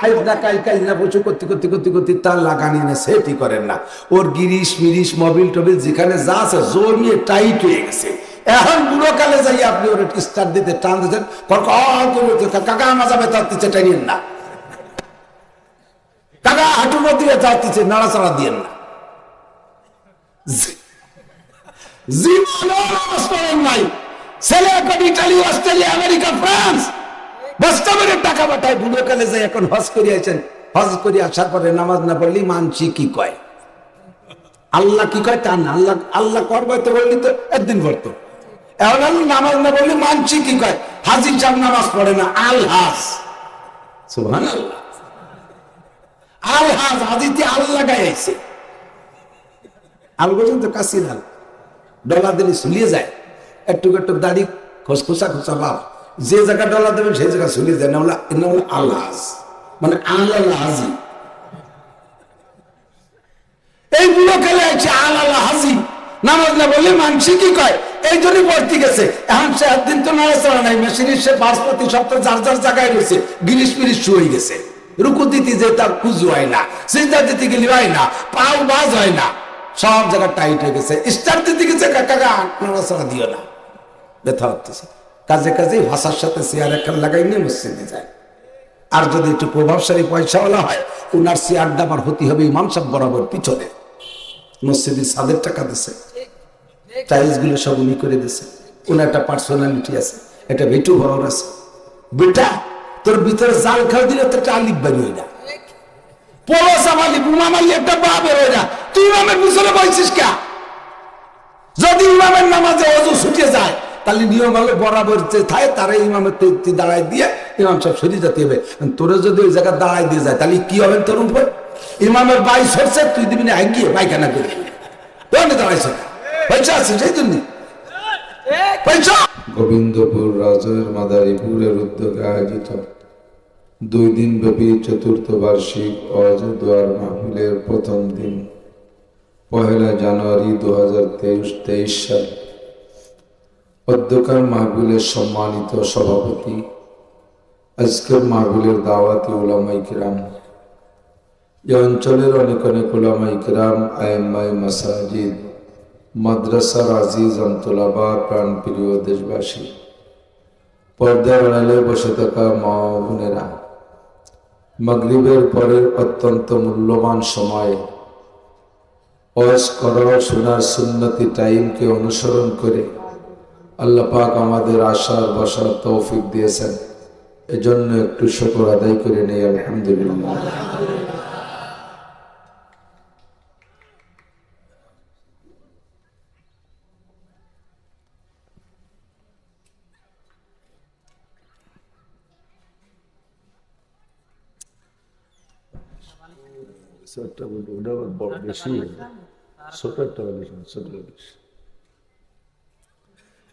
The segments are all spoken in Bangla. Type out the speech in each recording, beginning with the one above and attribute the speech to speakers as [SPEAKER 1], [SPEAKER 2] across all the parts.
[SPEAKER 1] আইজ না কাল, কাল না পরশু করতে করতে করতে করতে তার লাগানি না সেটি করেন না। ওর গিরিশ মিরিশ মোবিল টবিল যেখানে যা আছে জমিয়ে টাইট হয়ে গেছে। এখন বুড়ো কালে যাই আপনি ওর স্টার্ট দিতে টান দিতেন, কাকা মাজা বেতার দিচ্ছে টাইনিয়েন না, কাকা হাঁটুর মধ্যে বেতার দিচ্ছে নাড়াচাড়া দিয়েন না। জীবনও নামাজ পড়েন নাই, ছেলে এখন ইটালি, অস্ট্রেলিয়া, আমেরিকা, ফ্রান্স বাস্তবের টাকা পাঠায়। বুড়ো কালে যাই এখন হজ করে আছেন, হজ করে আসার পরে নামাজ না পড়লি মানছি কি কয়, আল্লাহ কি কয় তা না। আল্লাহ আল্লাহ করবাইতে বললি তো একদিন পড়তো, এখন নামাজ না পড়লি মানছি কি কয়। হাজির সাহেব নামাজ পড়ে না, আলহাজ, সুবহানাল্লাহ, আলহাজ হাজিতে আল্লাহ গায়ে আইছে। আল পর্যন্ত কাশির আল ডলা দিলে শুলিয়ে যায়, একটু একটু দাড়ি খোসা খোসা ভাব, যে জায়গা ডলা দেবেন সেই জায়গা শুলিয়ে যায় না, আলহাজ মানে আল্লাহ হাজি। এই বুড়ো খেলে আছে আল্লাহ হাজি, নামাজ না বললে মানসি কি কয়, এই জন্যই পড়তে গেছে। এখন সে একদিন তো নাড়াচাড়া নাই, মেশিনের সে বাসপতি সপ্তাহ যার যার জায়গায় রয়েছে, গিরিশ মিরিশ শুয়ে গেছে। রুকু দিতে যে তার খুঁজু হয় না, সিজদা দিতে গেলে হয় না, পাও বাজ হয় না, সব জায়গা টাইট হয়ে গেছে। স্টার দিতে গেছে, কাকা নাড়াচাড়া দিও না, ব্যথা হচ্ছে। কাজে কাজে ভাষার সাথে চেয়ার একটা লাগাই নিয়ে মসজিদে যায়। আর যদি একটু প্রভাবশালী পয়সাওয়ালা হয়, উনার চেয়ার ডাবার হতে হবে ইমাম সাহেব বরাবর পিছনে। মসজিদের ছাদের টাকা দিছে, টাইলস গুলো সব উনি করে দিছে। উনার একটা পার্সোনালিটি আছে, একটা ভেটু বড় আছে। বেটা তোর ভিতরে জাল খাওয়া দিলে তো একটা আলিফ বাড়ি হয় না, পলস আমালি বুমা মারলি একটা বা বের হয় না। তুই ইমামের পিছনে বলছিস কে? যদি ইমামের নামাজে অজু ছুটে যায়, তাহলে নিয়ম হলে বরাবর যে থাকে তারা ইমামের দাঁড়ায় দিয়ে ইমাম সব সরিয়ে যেতে হবে। তোরে যদি ওই জায়গায় দাঁড়ায় দিয়ে যায়, তাহলে কি হবে তোর উপর? ইমামের বাই সরছে, তুই দিবি না গিয়ে পায়খানা করে দাঁড়াইছ পয়সা আছে সেই জন্য পয়সা।
[SPEAKER 2] গোবিন্দপুর রাজের মাদারীপুরের উদ্যোগে আয়োজিত 2 দিন ব্যাপী চতুর্থ বার্ষিক ওয়াজ দোয়ার মাহফিলের প্রথম দিন 1 জানুয়ারি 2023 সাল। অধ্যক্ষার মাহফিলের সম্মানিত সভাপতি, আজকের মাহফিলের দাওয়াতি উলামায়ে কিরাম, এই অঞ্চলের অনেক অনেক উলামায়ে কিরাম, আইম্মায়ে মাসাজিদ, মাদ্রাসার আজিজ আমতোলাবা, প্রাণপ্রিয় দেশবাসী, পর্দার আড়ালে বসে থাকা মা ও বোনেরা, মাগরিবের পরের অত্যন্ত মূল্যবান সময় ওয়াজ করা শোনার সুন্নতি টাইমকে অনুসরণ করে আল্লাহ পাক আমাদের আসার বসার তৌফিক দিয়েছেন। এজন্য একটু শুকর আদায় করে নেই, আলহামদুলিল্লাহ।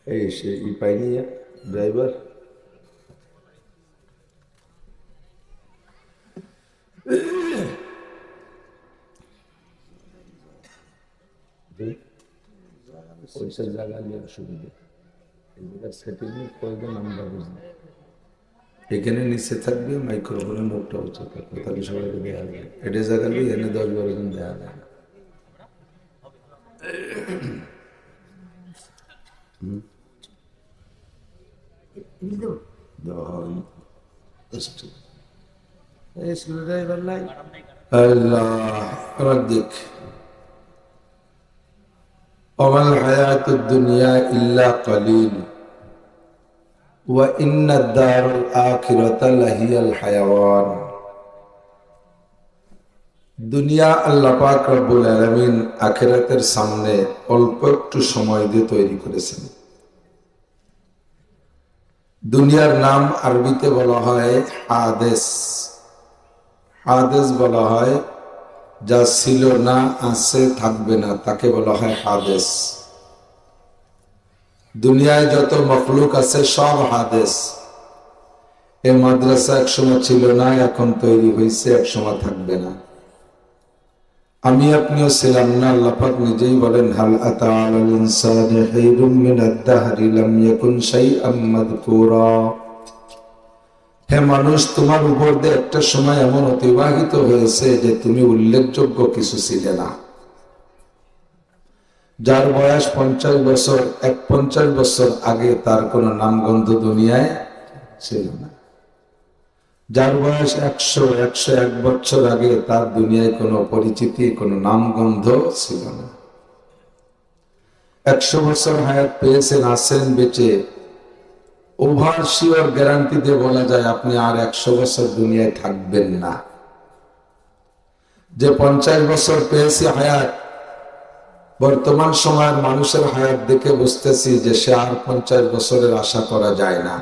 [SPEAKER 1] এই সে ই পাইনি ড্রাইভার পয়সার জায়গা নিয়ে অসুবিধা, সেটিং প্রয়োজন আমরা বুঝি। এখানে নিচে থাকবে, মাইক্রোফোনের মুখটা উঁচু থাকবে, তাহলে সবাইকে দেওয়া যায়। এটা জায়গা নিয়ে এনে 10-12 জন দেওয়া যায় না।
[SPEAKER 2] দুনিয়া ইল্লা কলিল ওয়া ইন্নাদ দারুল আখিরাতা লাহিয়াল হায়াওয়ান। দুনিয়া আল্লাহ পাক রব্বুল আলামিন আখিরাতের সামনে অল্প একটু সময় দিয়ে তৈরি করেছেন। দুনিয়ার নাম আরবিতে বলা হয় হাদেস। হাদেস বলা হয় যা ছিল না, আছে, থাকবে না, তাকে বলা হয় হাদেস। দুনিয়ায় যত মখলুক আছে সব হাদেস। এই মাদ্রাসা একসময় ছিল না, এখন তৈরি হয়েছে, একসময় থাকবে না। আমি আপনিও ছিলাম না। আল্লাহ পাক নিজেই বলেন, হাল আতা আলাল ইনসানি হিনুম মিনাদ দাহরি লাম ইয়াকুন শাইআম মাযকুরা। হে মানুষ, তোমার উপর দিয়ে একটা সময় এমন অতিবাহিত হয়েছে যে তুমি উল্লেখযোগ্য কিছু ছিলে না। যার বয়স 50 বছর, 50 বছর আগে তার কোনো নামগন্ধ দুনিয়ায় ছিল না। যার বয়স 101 বছর আগে তার দুনিয়ায় কোনো পরিচিতি, কোনো নামগন্ধ ছিল না। 100 বছর হায়াত পেয়েছেন, আছেন বেঁচে, ওভার শিওর গ্যারান্টি দিয়ে বলা যায় আপনি আর 100 বছর দুনিয়ায় থাকবেন না। যে 50 বছর পেয়েছি হায়াত, বর্তমান সময়ের মানুষের হায়াত দেখে বুঝতেছি যে সে আর 50 বছরের আশা করা যায় না।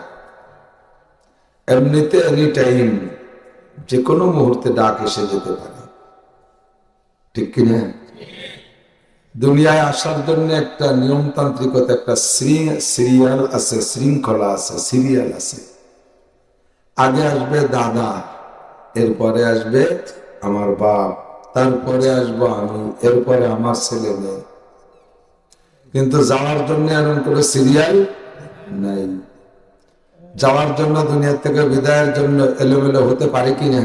[SPEAKER 2] এমনিতে এনি টাইম যে কোনো মুহূর্তে ডাক এসে যেতে পারে, ঠিক কিনা? দুনিয়ায় আসার জন্য একটা নিয়মতান্ত্রিকতা, একটা সিরিয়াল আছে, শৃঙ্খলা আছে, সিরিয়াল আছে। আগে আসবে দাদা, এরপরে আসবে আমার বাপ, তারপরে আসবো আমি, এরপরে আমার ছেলে মেয়ে। কিন্তু যাওয়ার জন্য এমন করে সিরিয়াল নাই। যাওয়ার জন্য, দুনিয়া থেকে বিদায়ের জন্য এলোমেলো হতে পারে কি না?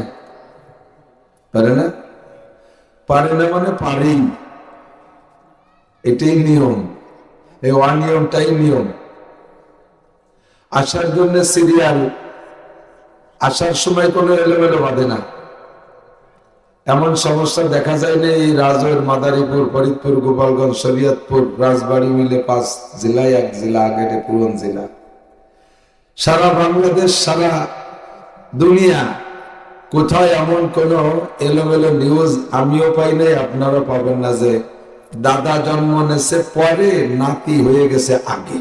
[SPEAKER 2] পারে না? পারে না মানে পারেই, এটাই নিয়ম। এই অনিয়মটাই নিয়ম। আসার জন্য সিরিয়াল, আসার সময় কোনো এলোমেলো বাঁধে না। এমন সমস্যা দেখা যায় না এই রাজৈর, মাদারীপুর, ফরিদপুর, গোপালগঞ্জ, শরীয়তপুর, রাজবাড়ী মিলে 5 জেলায় 1 জেলা, আগের পুরন জেলা। সারা বাংলাদেশ, সারা দুনিয়া কোথায় এমন কোন এলোমেলো নিউজ আমিও পাই নাই, আপনারা পাবেন না যে দাদা জন্ম নেছে পরে, নাতি হয়ে গেছে আগে।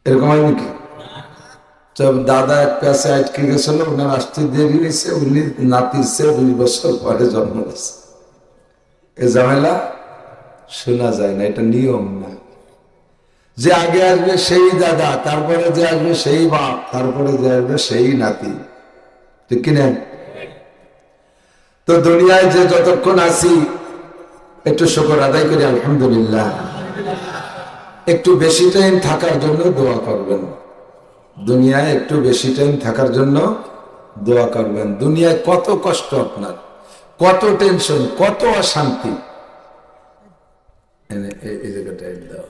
[SPEAKER 2] এরকম হয় নাকি? দাদা এক কাছে আটকে গেছিল, ওনার আসতে দেরি হয়েছে, উনি নাতির চেয়ে 2 বছর পরে জন্ম নিয়েছে। এ ঝামেলা শোনা যায় না, এটা নিয়ম না। যে আগে আসবে সেই দাদা, তারপরে যে আসবে সেই বাপ, তারপরে যে আসবে সেই নাতি, ঠিক কিনা? তো দুনিয়ায় যে যতক্ষণ আছি একটু শুকর আদায় করি, আলহামদুলিল্লাহ। একটু বেশি টাইম থাকার জন্য দোয়া করবেন। দুনিয়ায় একটু বেশি টাইম থাকার জন্য দোয়া করবেন। দুনিয়ায় কত কষ্ট আপনার, কত টেনশন, কত অশান্তি। এই জায়গাটা দাও,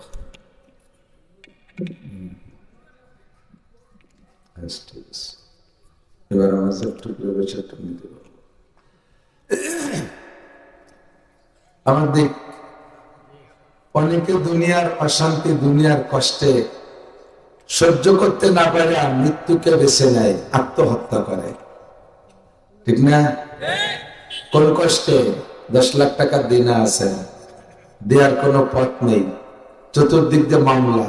[SPEAKER 2] এবার আমার একটু নিতে পারবো। আমার দিক অনেকে দুনিয়ার অশান্তি, দুনিয়ার কষ্টে সহ্য করতে না পারে আর মৃত্যুকে বেছে নেয়, আত্মহত্যা করে, ঠিক না? কোন কষ্টে 10 লাখ টাকার দিনা আছে, দেওয়ার কোনো পথ নেই, চতুর্দিক দিয়ে মামলা,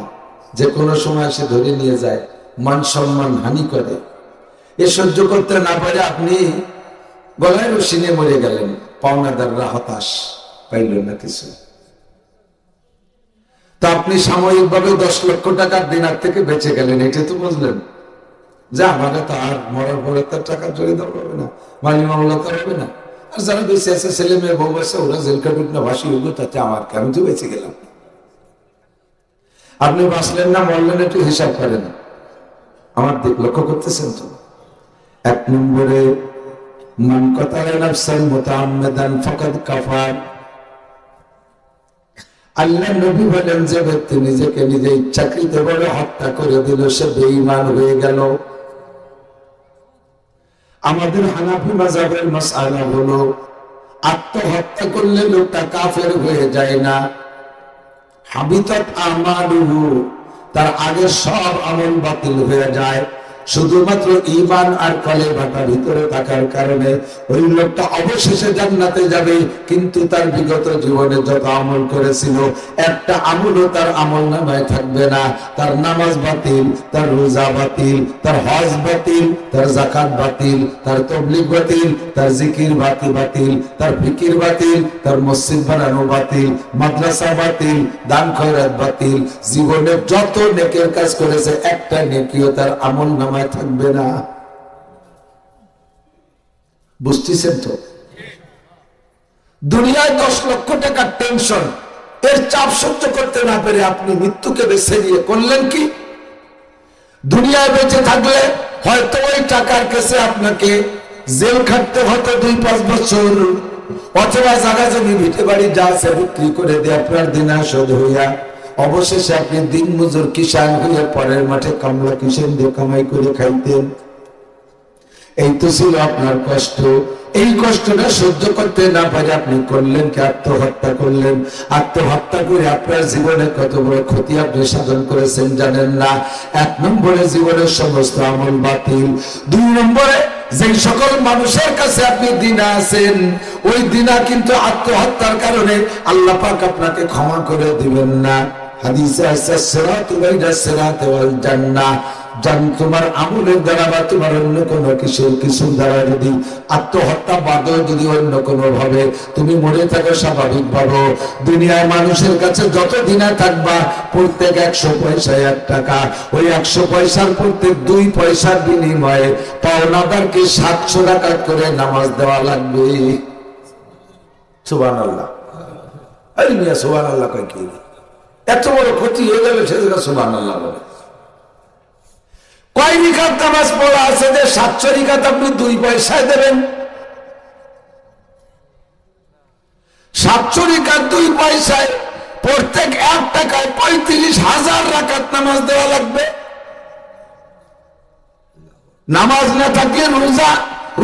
[SPEAKER 2] যে কোনো সময় সে ধরে নিয়ে যায়, মান সম্মান হানি করে। এ সহ্য করতে না পারে আপনি গলায় রশি নিয়ে মরে গেলেন, পাওনাদাররা হতাশ, পাইল না কিছু। তা আপনি সাময়িকভাবে 10 লক্ষ টাকার দিনার থেকে বেঁচে গেলেন, এটা তো বুঝলেন যে আমাদের তো আর মরার পরে তার টাকা চলে দেওয়া হবে না, মানি মামলা তো হবে না। আর যারা বেঁচে আছে, ছেলে মেয়ে বউ আছে, ওরা জেল কাটুক না, ভাসি হইল, তাতে আমার কেন, তো বেঁচে গেলাম। আপনি বাঁচলেন না মরলেন, একটু হিসাব করেন। আমার দিক লক্ষ্য করতেছেন তো? 1 নম্বরে মান কাতালা নাফসান মুতাআম্মিদান ফাকাদ কাফার। আল্লাহ নবী বলেন, যে ব্যক্তি নিজেকে নিজে ইচ্ছাকৃত ভাবে হত্যা করে দিল, সে বেঈমান হয়ে গেল। আমাদের হানাফি মাযহাবের মাসআলা হলো, আত্মহত্যা করলে লোকটা কাফের হয়ে যায় না। হাবিতাত আমালুহু, তার আগের সব আমল বাতিল হয়ে যায়। শুধুমাত্র ঈমান আর কলেমাটা ভিতরে থাকার কারণে ওই লোকটা অবশেষে জান্নাতে যাবে, কিন্তু তার বিগত জীবনে যত আমল করেছিল একটা আমলও তার আমলনামায় থাকবে না। তার নামাজ বাতিল, তার রোজা বাতিল, তার হজ বাতিল, তার যাকাত বাতিল, তার তাবলীগ বাতিল, তার জিকির বাতিল, তার ফিকির বাতিল, তার মসজিদ বানানো বাতিল, মাদ্রাসা বাতিল, দান খয়রাত বাতিল। জীবনে যত নেকের কাজ করেছে একটা নেকিও তার আমলনামায় থাকবে না। বুঝতেছেন তো? দুনিয়ায় 10 লক্ষ টাকার টেনশন, এর চাপ সহ্য করতে না পেরে আপনি মৃত্যুকে বেছে নিয়ে করলেন কি?
[SPEAKER 1] দুনিয়ায় বেঁচে থাকলে হয়তো ওই টাকার কাছে আপনাকে জেল খাটতে হতো 2-5 বছর, অথবা জায়গা জমি ভিটে বাড়ি যা আছে বিক্রি করে দিয়ে আপনার দিনা শোধ হইয়া অবশেষে আপনি দিন মজুর কিষান হইয়া পরের মাঠে কামলা কিষেন দিয়ে কামাই করে খাইতেন। এই তো ছিল আপনার কষ্ট। এই কষ্টটা সহ্য করতে না পারে আপনি করলেন কি? আত্মহত্যা করলেন। আত্মহত্যা করে আপনার জীবনে কত বড় ক্ষতি আপনি সাধন করেছেন জানেন না। 1 নম্বরে জীবনের সমস্ত আমল বাতিল। 2 নম্বরে যে সকল মানুষের কাছে আপনি দিনা আছেন, ওই দিনা কিন্তু আত্মহত্যার কারণে আল্লাহ পাক আপনাকে ক্ষমা করে দিবেন না। হাদিসে আছে সিরাতু বাইনা সিরাত ওয়াল জান্নাহ, তোমার আমলের দ্বারা বা তোমার অন্য কোনো কিছুর দ্বারা যদি আত্মহত্যা বাদেও যদি অন্য কোনো ভাবে তুমি মরে থাকো স্বাভাবিক ভাবে, দুনিয়ায় মানুষের কাছে যত দিনা থাকবা প্রত্যেক 100 পয়সায় 1 টাকা, ওই 100 পয়সার প্রত্যেক 2 পয়সার বিনিময়ে পাওনাদারকে 700 রাকাত করে নামাজ দেওয়া লাগবে। সুবহানাল্লাহ। আরে মিয়া সুবহানাল্লাহ কয় কি? এত বড় ক্ষতি হয়ে যাবে সেটা সুবহানাল্লাহ বলে। কয় রিকাত নামাজ পড়া আছে যে 700 রিকাত আপনি 2 পয়সায় দেবেন? 700 রিকাত 2 পয়সায় প্রত্যেক 1 টাকায় 35,000 রাকাত নামাজ দেওয়া লাগবে। নামাজ না থাকলে রোজা,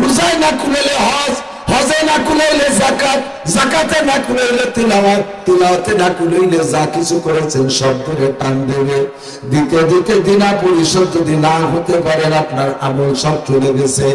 [SPEAKER 1] রোজায় না খুলেলে হজ, হজে না খুলেলে যাকাত, যাকাতে না খুলেলে তিলাওয়াত, তিলাওয়াতে না খুলেলে যা কিছু করেছেন সব ধরে টান দেবে। দিতে দিতে দিনা পরিশোধ যদি না হতে পারেন আপনার আমল সব চলে গেছে।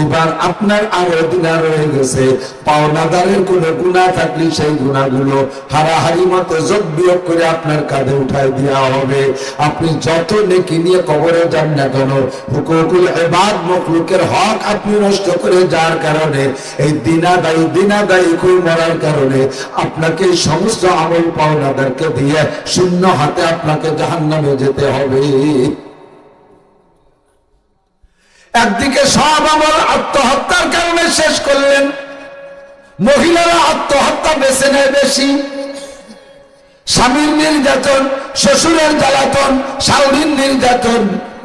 [SPEAKER 1] এবার আপনার আরো দিনা রয়ে গেছে। পাওনাদারের কোনো গুনাহ থাকলে সেই গুনাহগুলো হারাহারি মতো যোগ বিয়োগ করে আপনার কাঁধে উঠায় দেওয়া হবে। আপনি যত নেকি নিয়ে কবরে যান না কেন, হুকুকুল ইবাদ মখলুকের হক আপনি নষ্ট করে যাওয়ার কারণে, এই দিনাদায়ী খুই মরার কারণে আপনাকে সমস্ত আমল পাওনাদারকে দিয়ে শূন্য হাতে আপনাকে জাহান্নামে যেতে হবে। একদিকে সব আমল আত্মহত্যার কারণে শেষ করলেন, মহিলারা আত্মহত্যা বেছে নেয় বেশি। স্বামীর নির্যাতন, শ্বশুরের জ্বালাতন, শাশুড়ির নির্যাতন,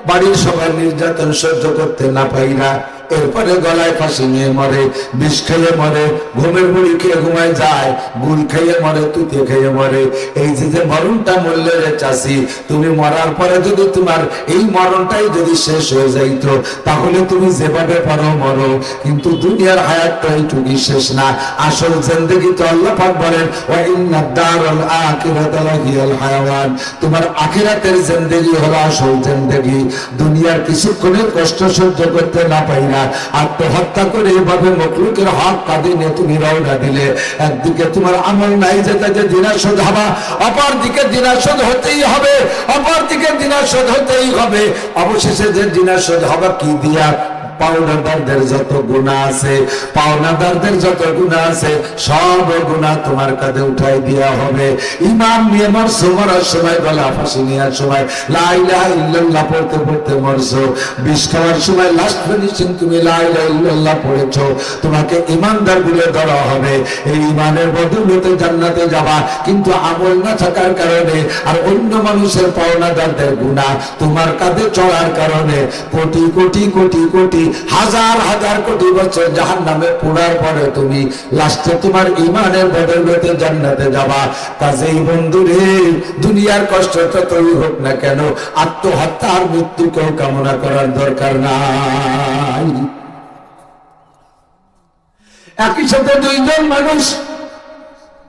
[SPEAKER 1] বাড়ির সবার নির্যাতন সহ্য করতে না পাইরা এরপরে গলায় ফাঁসি নিয়ে মরে, বিষ খেয়ে মরে, ঘুমের মুড়ি খেয়ে ঘুমায় যায়, গুল খেয়ে মরে, তুতে খেয়ে মরে। এই যে মরণটা মরলে রে চাষি, তুমি মরার পরে যদি তোমার এই মরণটাই যদি শেষ হয়ে যাইত তাহলে তুমি যেভাবে পারো মরো, কিন্তু দুনিয়ার হায়াতটা এইটুকুই শেষ না। আসল জিন্দেগি তো আল্লাহ পাক বলেন ওয়া ইন্নাদ দারাল আখিরাতা লাহিয়াল হায়াওয়ান, তোমার আখিরাতের জিন্দেগি হলো আসল জিন্দেগি। দুনিয়ার কিছুক্ষণের কষ্ট সহ্য করতে না পাইরা আত্মহত্যা করে এভাবে মখলুকের হক কাঁধে নিয়ে তুমি রওনা দিলে, একদিকে তোমার আমল নাই যেটাকে দিনাশোধ হবা, অপর দিকে দিনাশোধ হতেই হবে, অপর দিকে দিনাশোধ হতেই হবে। অবশেষে যে দিনাশোধ হবা কি দিয়া? পাওনাদারদের যত গুনাহ আছে, পাওনাদারদের যত গুনাহ আছে সব গুনাহ তোমার কাঁধে উঠাই দেওয়া হবে। ইমাম নিয়ে মরছো, মরার সময় গলা ফাঁসি নেওয়ার সময় লা ইলাহা ইল্লাল্লাহ পড়তে পড়তে মরছো, বিষ খাওয়ার সময় লাস্ট ফিনিশিং তুমি লা ইলাহা ইল্লাল্লাহ পড়েছো, তোমাকে ইমানদার বলে ধরা হবে। এই ইমানের বদৌলতে জান্নাতে যাবা, কিন্তু আমল না থাকার কারণে আর অন্য মানুষের পাওনাদারদের গুনাহ তোমার কাঁধে চড়ার কারণে কোটি কোটি কোটি কোটি হাজার হাজার কোটি বছর জাহান্নামে পোড়ার পরে তুমি লাস্টে তোমার ইমানের বদৌলতে জান্নাতে যাবা। কাজেই বন্ধুরে, দুনিয়ার কষ্ট যতই হোক না কেন আত্মহত্যা আর মৃত্যুকেও কামনা করার দরকার নাই। একই সাথে 2 জন মানুষ,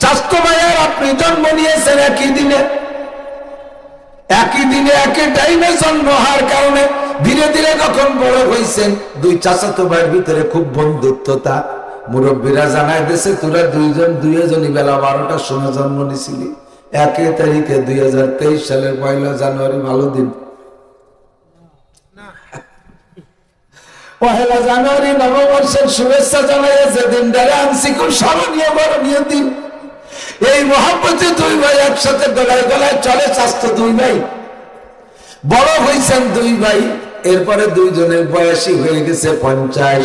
[SPEAKER 1] চাচতো ভাইয়ের আপনি জন্ম নিয়েছেন একই দিনে, একই দিনে একই টাইমে জন্ম হওয়ার কারণে ধীরে ধীরে যখন বড় হয়েছেন 2 চাচাতো ভাইয়ের ভিতরে খুব বন্ধুত্বতা। মুরব্বীরা জানায় দিয়েছে তোরা 2 জনই বেলা 12টার সময় জন্ম নিছিলি। 1 তারিখে 2023 সালের 1 জানুয়ারি ভালো দিন, 1 জানুয়ারি নববর্ষের শুভেচ্ছা জানাইছে। দিনটারে আনছি খুব স্মরণীয় বরণীয় দিন। এই মহব্বতে 2 ভাই একসাথে গলায় গলায় চলে। চাচতো 2 ভাই বড় হয়েছেন 2 ভাই, এরপরে 2 জনের বয়সী হয়ে গেছে 50।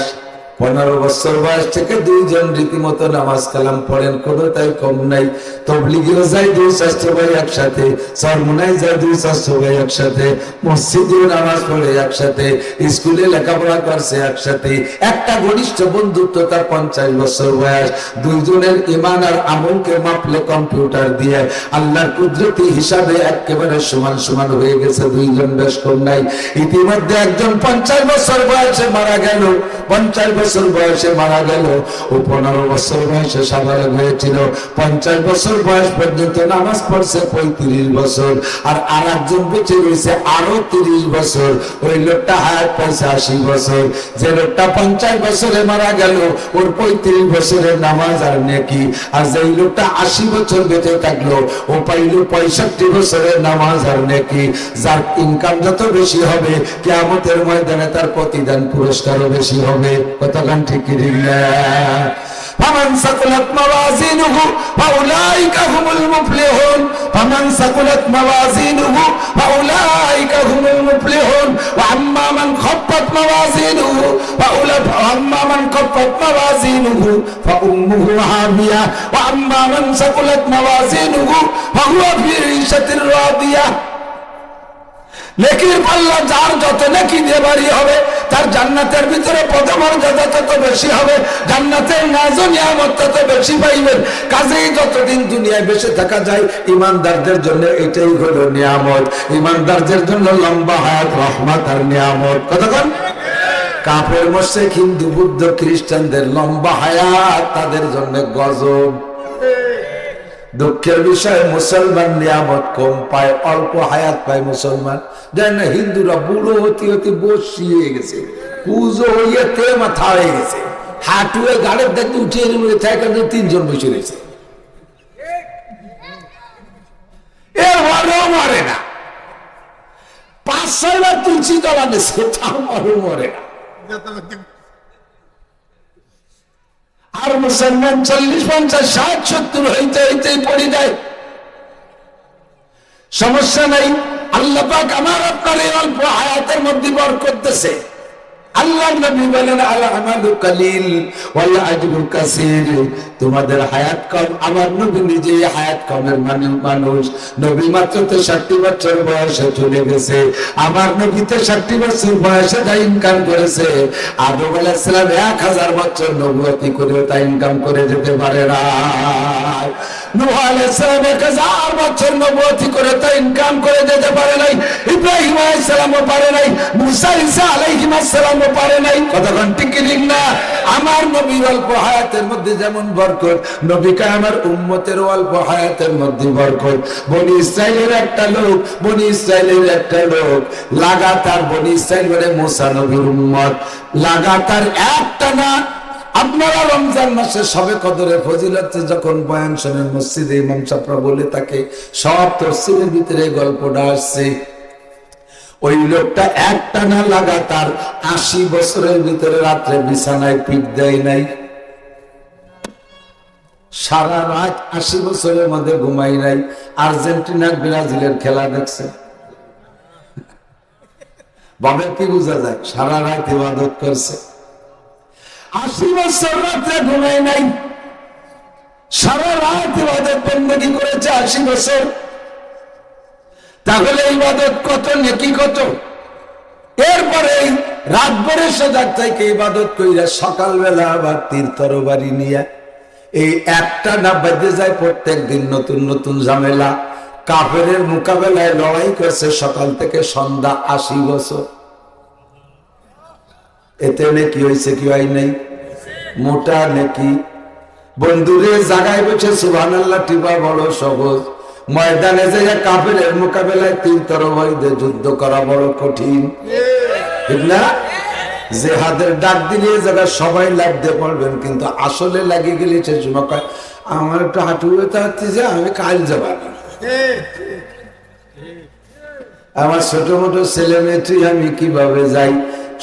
[SPEAKER 2] 15 বছর বয়স থেকে দুইজন রীতিমতো নামাজ কালাম পড়েন, কোনো তাই কম নাই। তবলিগেও যায় দুই শাস্ত্র ভাই একসাথে, চরমোনায় যায় দুই শাস্ত্র ভাই একসাথে, মসজিদেও নামাজ পড়ে একসাথে, স্কুলে লেখাপড়া করছে একসাথে। একটা ঘনিষ্ঠ বন্ধুত্ব, তার 50 বছর বয়স। দুইজনের ইমান আর আমলকে মাপলে কম্পিউটার দিয়ে আল্লাহর কুদরতি হিসাবে একেবারে সমান সমান হয়ে গেছে, দুইজন বেশ কম নাই। ইতিমধ্যে একজন 50 বছর বয়সে মারা গেল, 50 বছর বয়সে মারা গেল। ও 15 বছর বয়সে সাবালক হয়েছিল। 50 বছর বয়স পর্যন্ত নামাজ পড়ছে 35 বছর, আর আরেকজন বেঁচে রয়েছে আরো 30 বছর। ওই লোকটা হায়াত পাইছে 80 বছর। যে লোকটা 50 বছরে মারা গেল, ওর 35 বছরের নামাজ আর নেকি। আর যেই লোকটা 80 বছর বেঁচে থাকলো, ও পাইল 65 বছরের নামাজ আর নেকি। যার ইনকাম যত বেশি হবে, কিয়ামতের ময়দানে তার প্রতিদান পুরস্কারও বেশি হবে। কতক্ষণ ঠিক কি ঠিক না? فمن ثقلت موازينه فأولئك هم المفلحون فمن ثقلت موازينه فأولئك هم المفلحون وأما من خفت موازينه فأمه هاوية وأما من ثقلت موازينه فهو في عيشة راضية। নেকির পাল্লা যার যত নেকি দিয়ে বাড়ি হবে, তার জান্নাতের ভিতরে পদমর্যাদা তত বেশি হবে, জান্নাতের নাজ নিয়ামত তত বেশি পাইবেন। কাজেই যতদিন দুনিয়ায় বেঁচে থাকা যায়, ইমানদারদের জন্য এটাই হলো নিয়ামত। ইমানদারদের জন্য লম্বা হায়াত রহমত আর নিয়ামত। কতক্ষণ? কাফের, মুশরিক, হিন্দু, বুদ্ধ, খ্রিস্টানদের লম্বা হায়াত তাদের জন্য গজব। দুঃখের বিষয়, মুসলমান নিয়ামত কম পায়, অল্প হায়াত পায় মুসলমান। জানেন না, হিন্দুরা বুড়ো হতে হতে বসিয়ে গেছে, পুজো হইয়ে তে মাথা হয়ে গেছে, হাঁটুয়ে গাড়ির দেখতে উঠিয়ে নিয়ে থাকে, 3 জন বসে রয়েছে, এরপরেও মরে না। 5-6 বার তুলসী তলা দিচ্ছে, তাও মরে না। আর মুসলমান 40, 50, 60, 70 হইতে হইতেই পড়ে যায়। সমস্যা নাই, আল্লাহ পাক আমার আপনার এই অল্প হায়াতের মধ্যে বরকত দিয়েছে। আল্লাহ নবী বলেন, আল আমালু কালিল ওয়াল আজরু কাসীর। তোমাদের হায়াত কম, আমার নবী নিজেই হায়াত কমের মানুষ। নবী মাত্র 63 বছর বয়সে চলে গেছে। আমার নবী 63 বছর বয়সে যা ইনকাম করেছে, আদম আলাইহিস সালাম 1000 বছর নবুয়তি করে তা ইনকাম করে যেতে পারে না। নূহ আলাইহিস সালাম 1000 বছর নবুয়তি করে তা ইনকাম করে যেতে পারে নাই। ইব্রাহিম আলাইহিস সালামও পারে নাই, মুসা ঈসা আলাইহিস সালাম পারে নাই। কতক্ষণ ঠিক ঠিক না? আমার নবীর অল্প হায়াতের মধ্যে যেমন বরকত, নবী কায়মের উম্মতের অল্প হায়াতের মধ্যে বরকত। বনি ইসরাইলের একটা লোক লাগাতার, বনি ইসরাইল মানে মুসা নবীর উম্মত, লাগাতার একটা না। আপনারা রমজান মাসে সবে কদরের ফজিলতে যখন বয়ান শোনেন, মসজিদে ইমাম সাহেবরা বলে থাকে, সব তফসিরের ভিতরে গল্পটা আসছে। ওই লোকটা একটা না লাগাতার 80 বছরের ভিতরে রাত্রে বিছানায় পিঠ দেয় নাই, সারা রাত 80 বছরের মধ্যে ঘুমাই নাই। আর্জেন্টিনা ব্রাজিলের খেলা দেখছে, ভাবে কি বোঝা যায়? সারা রাত ইবাদত করছে, 80 বছর রাত্রে ঘুমাই নাই, সারা রাত ইবাদত বন্দেগী করেছে 80 বছর। তাহলে ইবাদত কত, নেকি কত? এরপরে রাত ভরে সজাগ থেকে ইবাদত কইরা সকালবেলা আবার তীর তরবারি নিয়ে এই একটা না বেঁধে যায় প্রত্যেক দিন নতুন নতুন ঝামেলা। কাফেরের মোকাবেলায় লড়াই করছে সকাল থেকে সন্ধ্যা 80 বছর। এতে নেকি হয়েছে কি হয় নাই? মোটা নেকি। বন্ধুরে জায়গায় বসে সুবহানাল্লাহ টিপা বড় সহজ, ময়দানে যে কাফেরের মোকাবেলায় তীর তরবারি দিয়ে যুদ্ধ করা বড় কঠিন, ঠিক না? জিহাদের ডাক দিলে জায়গা সবাই লাভ দিয়ে পড়বেন, কিন্তু আসলে লাগে গেলে সে সময় কয়, আমার একটু হাঁটু ব্যথা হচ্ছে যে আমি কাল যাবা না, আমার ছোট মোটো ছেলে মেয়ে তুই আমি কিভাবে যাই?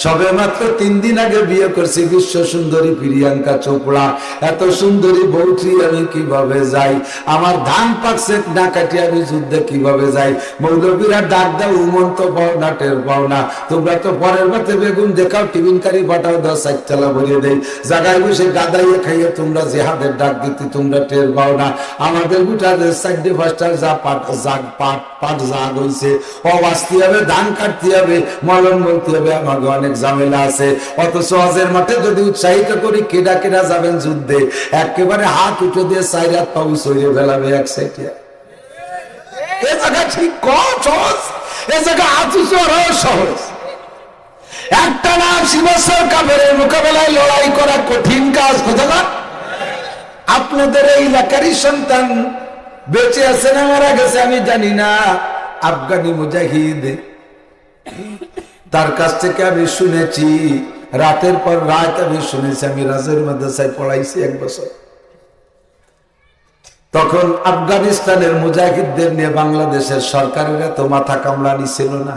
[SPEAKER 1] সবে মাত্র 3 দিন আগে বিয়ে করছি বিশ্ব সুন্দরী প্রিয়াঙ্কা চোপড়া। এত সুন্দরী বউটি আমি কিভাবে যাই? আমার ধান পাকছে না কাটি আমি যুদ্ধে কিভাবে যাই? মৌলবীরা ডাক দাও উমন্ত পাও না, টের পাও না। তোমরা তো পরের মাঠে বেগুন দেখাও, টিফিনকারি পাঠাও, 10 চালা ভরিয়ে দেয়, জায়গায় বসে গাদাইয়ে খাইয়ে তোমরা জেহাদের ডাক দিতে তোমরা টের পাও না। আমাদের গুটাদের 4-5টা যা পাট জাগ হইছে, অবাস্তি হবে, ধান কাটতে হবে, মলন বলতে হবে, আমাকে অনেক ঝামেলা আছে। অথচ হজের মাঠে যদি উৎসাহিত করি কেডা কেডা যাবেন যুদ্ধে, একেবারে হাত উঠে দিয়ে 4 হাত পাউ সরিয়ে ফেলাবে এক সাইডে। এ জায়গা ঠিক সহজ, এ জায়গা সহজ। একটা না 80 বছর কাফেরের মোকাবেলায় লড়াই করা কঠিন কাজ, কথা না? আপনাদের এই এলাকারই সন্তান বেঁচে আছে না মারা গেছে আমি জানি না, আফগানি মুজাহিদ, তার কাছ থেকে আমি শুনেছি, রাতের পর রাত আমি শুনেছি। আমি রাজের মাদ্রাসায় পড়াইছি 1 বছর। তখন আফগানিস্তানের মুজাহিদদের নিয়ে বাংলাদেশের সরকারের এত মাথা কামড়ানি ছিল না।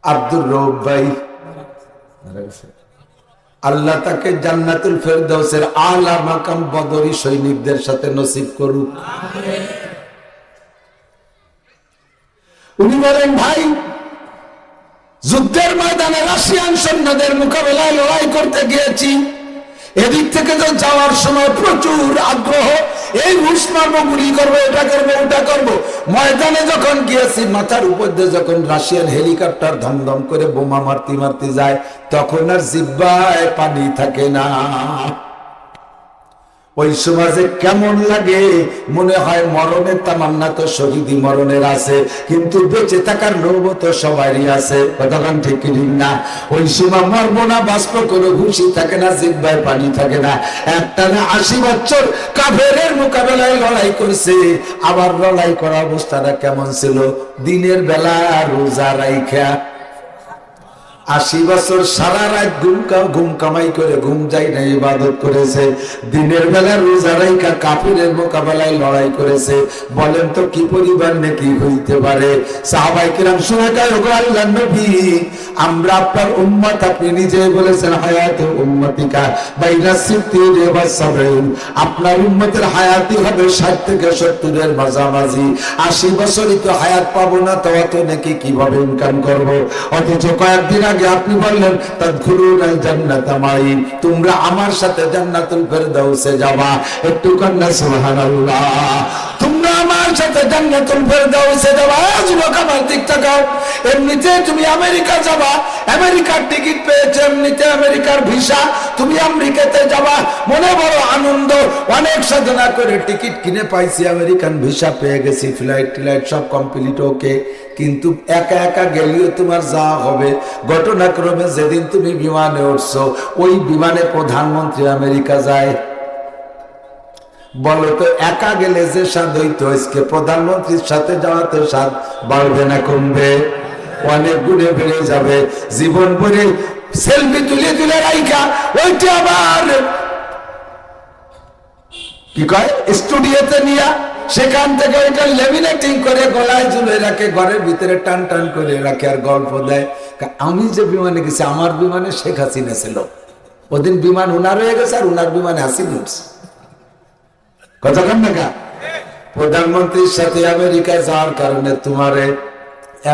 [SPEAKER 1] আব্দুর রউফ ভাই, আল্লাহ তাকে জান্নাতুল ফেরদাউসের আলা মাকাম বদরি সৈনিকদের সাথে নসিব করুক। উনি বলেন, ভাই যুদ্ধের ময়দানে রাশিয়ান সৈন্যদের মোকাবেলায় লড়াই করতে গিয়েছি, এদিক থেকে তো যাওয়ার সময় প্রচুর আগ্রহ, এই ঘুষ মারবো, গুলি করবো, এটা করবো, ওটা করবো। ময়দানে যখন গিয়েছি, মাথার উপর দিয়ে যখন রাশিয়ান হেলিকপ্টার ধমধম করে বোমা মারতে মারতে যায়, তখন আর জিহ্বায় পানি থাকে না। ওই সমাজে কেমন লাগে, মনে হয় মরণের তামান্না তো শহীদি মরণের আছে, কিন্তু বেঁচে থাকার লোভ তো সবারই আছে, কতক্ষণ ঠিক না? ওই সময় মরবো না বাঁচবো কোনো খুশি থাকে না, জিহ্বায় পানি থাকে না। একটা না 80 বছর কাফেরের মোকাবেলায় লড়াই করছে। আবার লড়াই করা অবস্থাটা কেমন ছিল? দিনের বেলা রোজা রাইখা 80 বছর সারা রাত ঘুম কামাই করে ঘুম যাই না ইবাদত করেছে, দিনের বেলা রোজা রাইখা কাফিরের মোকাবেলায় লড়াই করেছে। বলেন তো কি পরিবার নাকি হইতে পারে? সাহাবায়ে কেরাম শুনে কয়, ওগো আল্লাহর নবী, আমরা আপনার উম্মত, আপনি নিজেই বলেছেন হায়াতে উম্মতিকা বাইনা 60 ওয়া 70, আপনার উম্মতের হায়াতি হবে 60 থেকে 70 এর মাঝামাঝি। 80 বছরই তো হায়াত পাবো না, তো নাকি কিভাবে ইনকাম করব? অথচ কয়েকদিন আগে আপনি বললেন তাদখুলুনাল জান্নাতা মাই, তোমরা আমার সাথে জান্নাতুল ফেরদাউসে যাবা। একটু কান্না সুবহানাল্লাহ। তোমরা আমার সাথে জান্নাতুল ফেরদাউসে যাবা। যুবক আমার দিক তাকাও, এমনিতে তুমি আমেরিকা যাবা, আমেরিকার টিকিট পেয়েছে, এমনিতে আমেরিকার ভিসা, তুমি আমেরিকাতে যাবা, মনে বড় আনন্দ, অনেক সাধনা করে টিকিট কিনে পাইছি, আমেরিকান ভিসা পেয়ে গেছি, ফ্লাইট সব কমপ্লিট ওকে। কিন্তু একা একা গেলেও তোমার যা হবে, ঘটনাক্রমে যেদিন তুমি বিমানে উঠছো, ওই বিমানে প্রধানমন্ত্রী আমেরিকা যায়। বলো তো একা গেলে যে স্বাদ হইতো, আজকে প্রধানমন্ত্রীর সাথে যাওয়াতে স্বাদ বাড়বে না কমবে? অনেক গুণে বেড়ে যাবে। জীবন ভরে সেলফি তুলে তুলে রাইখা ওইটা আবার কি কয় স্টুডিওতে নিয়া, সেখান থেকে ওইটা লেমিনেটিং করে গলায় ঝুলে রাখে, ঘরের ভিতরে টান টান করে রাখে, আর গল্প দেয়। আমি যে বিমানে গেছি, আমার বিমানে শেখ হাসিনা ছিল, ওদিন বিমান উনার হয়ে গেছে, আর উনার বিমানে হাসিনা উঠছে। কতক্ষণ দেখা প্রধানমন্ত্রীর সাথে আমেরিকায় যাওয়ার কারণে তোমারে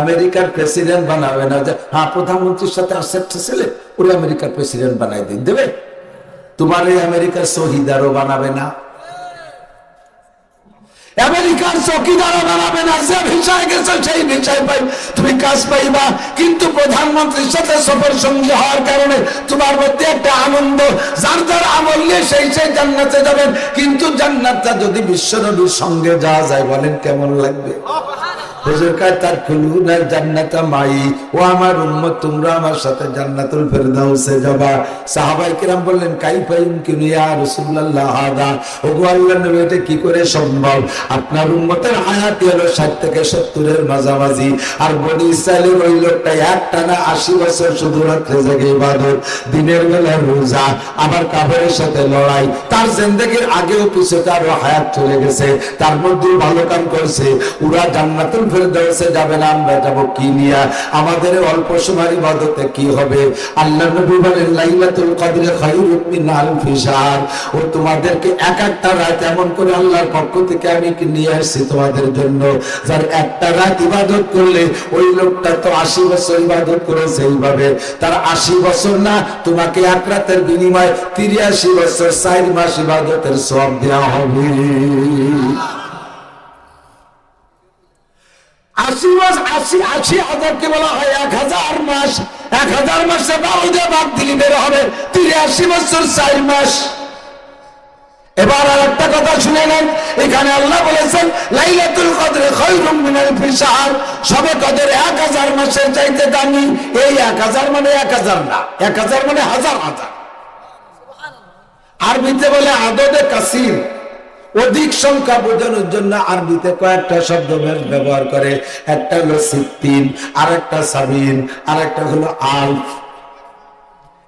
[SPEAKER 1] আমেরিকার প্রেসিডেন্ট বানাবে না, যে হ্যাঁ প্রধানমন্ত্রীর সাথে আসেপ্ট ছেলে ওরে আমেরিকার প্রেসিডেন্ট বানাই দিন দেবে, তোমার এই আমেরিকার শহীদারও বানাবে না, আমেরিকার চৌকিদারও বানাবে না। যে ভিসায় গেছে সেই ভিসায় পাই তুমি কাজ পাইবা, কিন্তু প্রধানমন্ত্রীর সাথে সফর সঙ্গী হওয়ার কারণে তোমার মধ্যে একটা আনন্দ, যার যার আমল নিয়ে সেই সেই জান্নাতে যাবেন। কিন্তু জান্নাতটা যদি বিশ্বনবীর সঙ্গে যাওয়া যায়, বলেন কেমন লাগবে? হুজুর কয় তাদখুলুনাল জান্নাতা মাই, ও আমার উম্মত তোমরা আমার সাথে জান্নাতুল ফেরদাউসে যাবা। সাহাবায়ে কেরাম বললেন কাইফা ইউমকিনু ইয়া রাসূলুল্লাহ হাদা, ওগো আল্লাহর নবী এটা কি করে সম্ভব? আপনার উম্মতের হায়াতি হলো 60 থেকে 70 এর মাঝামাঝি, আর বনি ইসরাইলের ওই লোকটা একটানা 80 বছর শুধু রাত্রে জেগে ইবাদত, দিনের বেলা রোজা, আবার কাফেরের সাথে লড়াই। তার জিন্দেগির আগেও পিছনে আরো হায়াত চলে গেছে, তার মধ্যে ভালো কাম করছে। ওরা জান্নাতুল ফেরদাউসে যাবে না, আমরা যাব কি নিয়া? আমাদের অল্প সময়ের ইবাদতে কি হবে? আল্লাহ নবী বলেন লাইলাতুল কদরে খায়রুম মিন আলফি শাহর। ও তোমাদেরকে এক একটা রাত এমন করে আল্লাহর পক্ষ থেকে আমি নিয়ে আসছি তোমাদের জন্য, যার একটা রাত ইবাদত করলে ওই লোকটা তো 80 বছর ইবাদত করেছে। এইভাবে তার 80 বছর না, তোমাকে এক রাতের বিনিময়ে 83 বছর 4 মাস ইবাদতের সওয়াব দেওয়া হবে। 80 মাস, 80 হাজারকে বলা হয় 1000 মাস। 1000 মাসে 12 দিয়ে ভাগ দিলে বের হবে 83 বছর 4 মাস। এবার আর একটা কথা শুনে নেন, এখানে আল্লাহ বলেছেন লাইলাতুল কদরে খায়রুম মিন আলফি শাহর। সবে কদর 1000 মাসের চাইতে দামি। এই 1000 মানে 1000 না, 1000 মানে হাজার হাজার। আরবিতে বলে আদদে কাসির, অধিক সংখ্যা বোঝানোর জন্য আরবিতে কয়েকটা শব্দ ব্যবহার করে। একটা হলো সিত্তিন, আর একটা সাবিন, আর একটা হলো আলফ।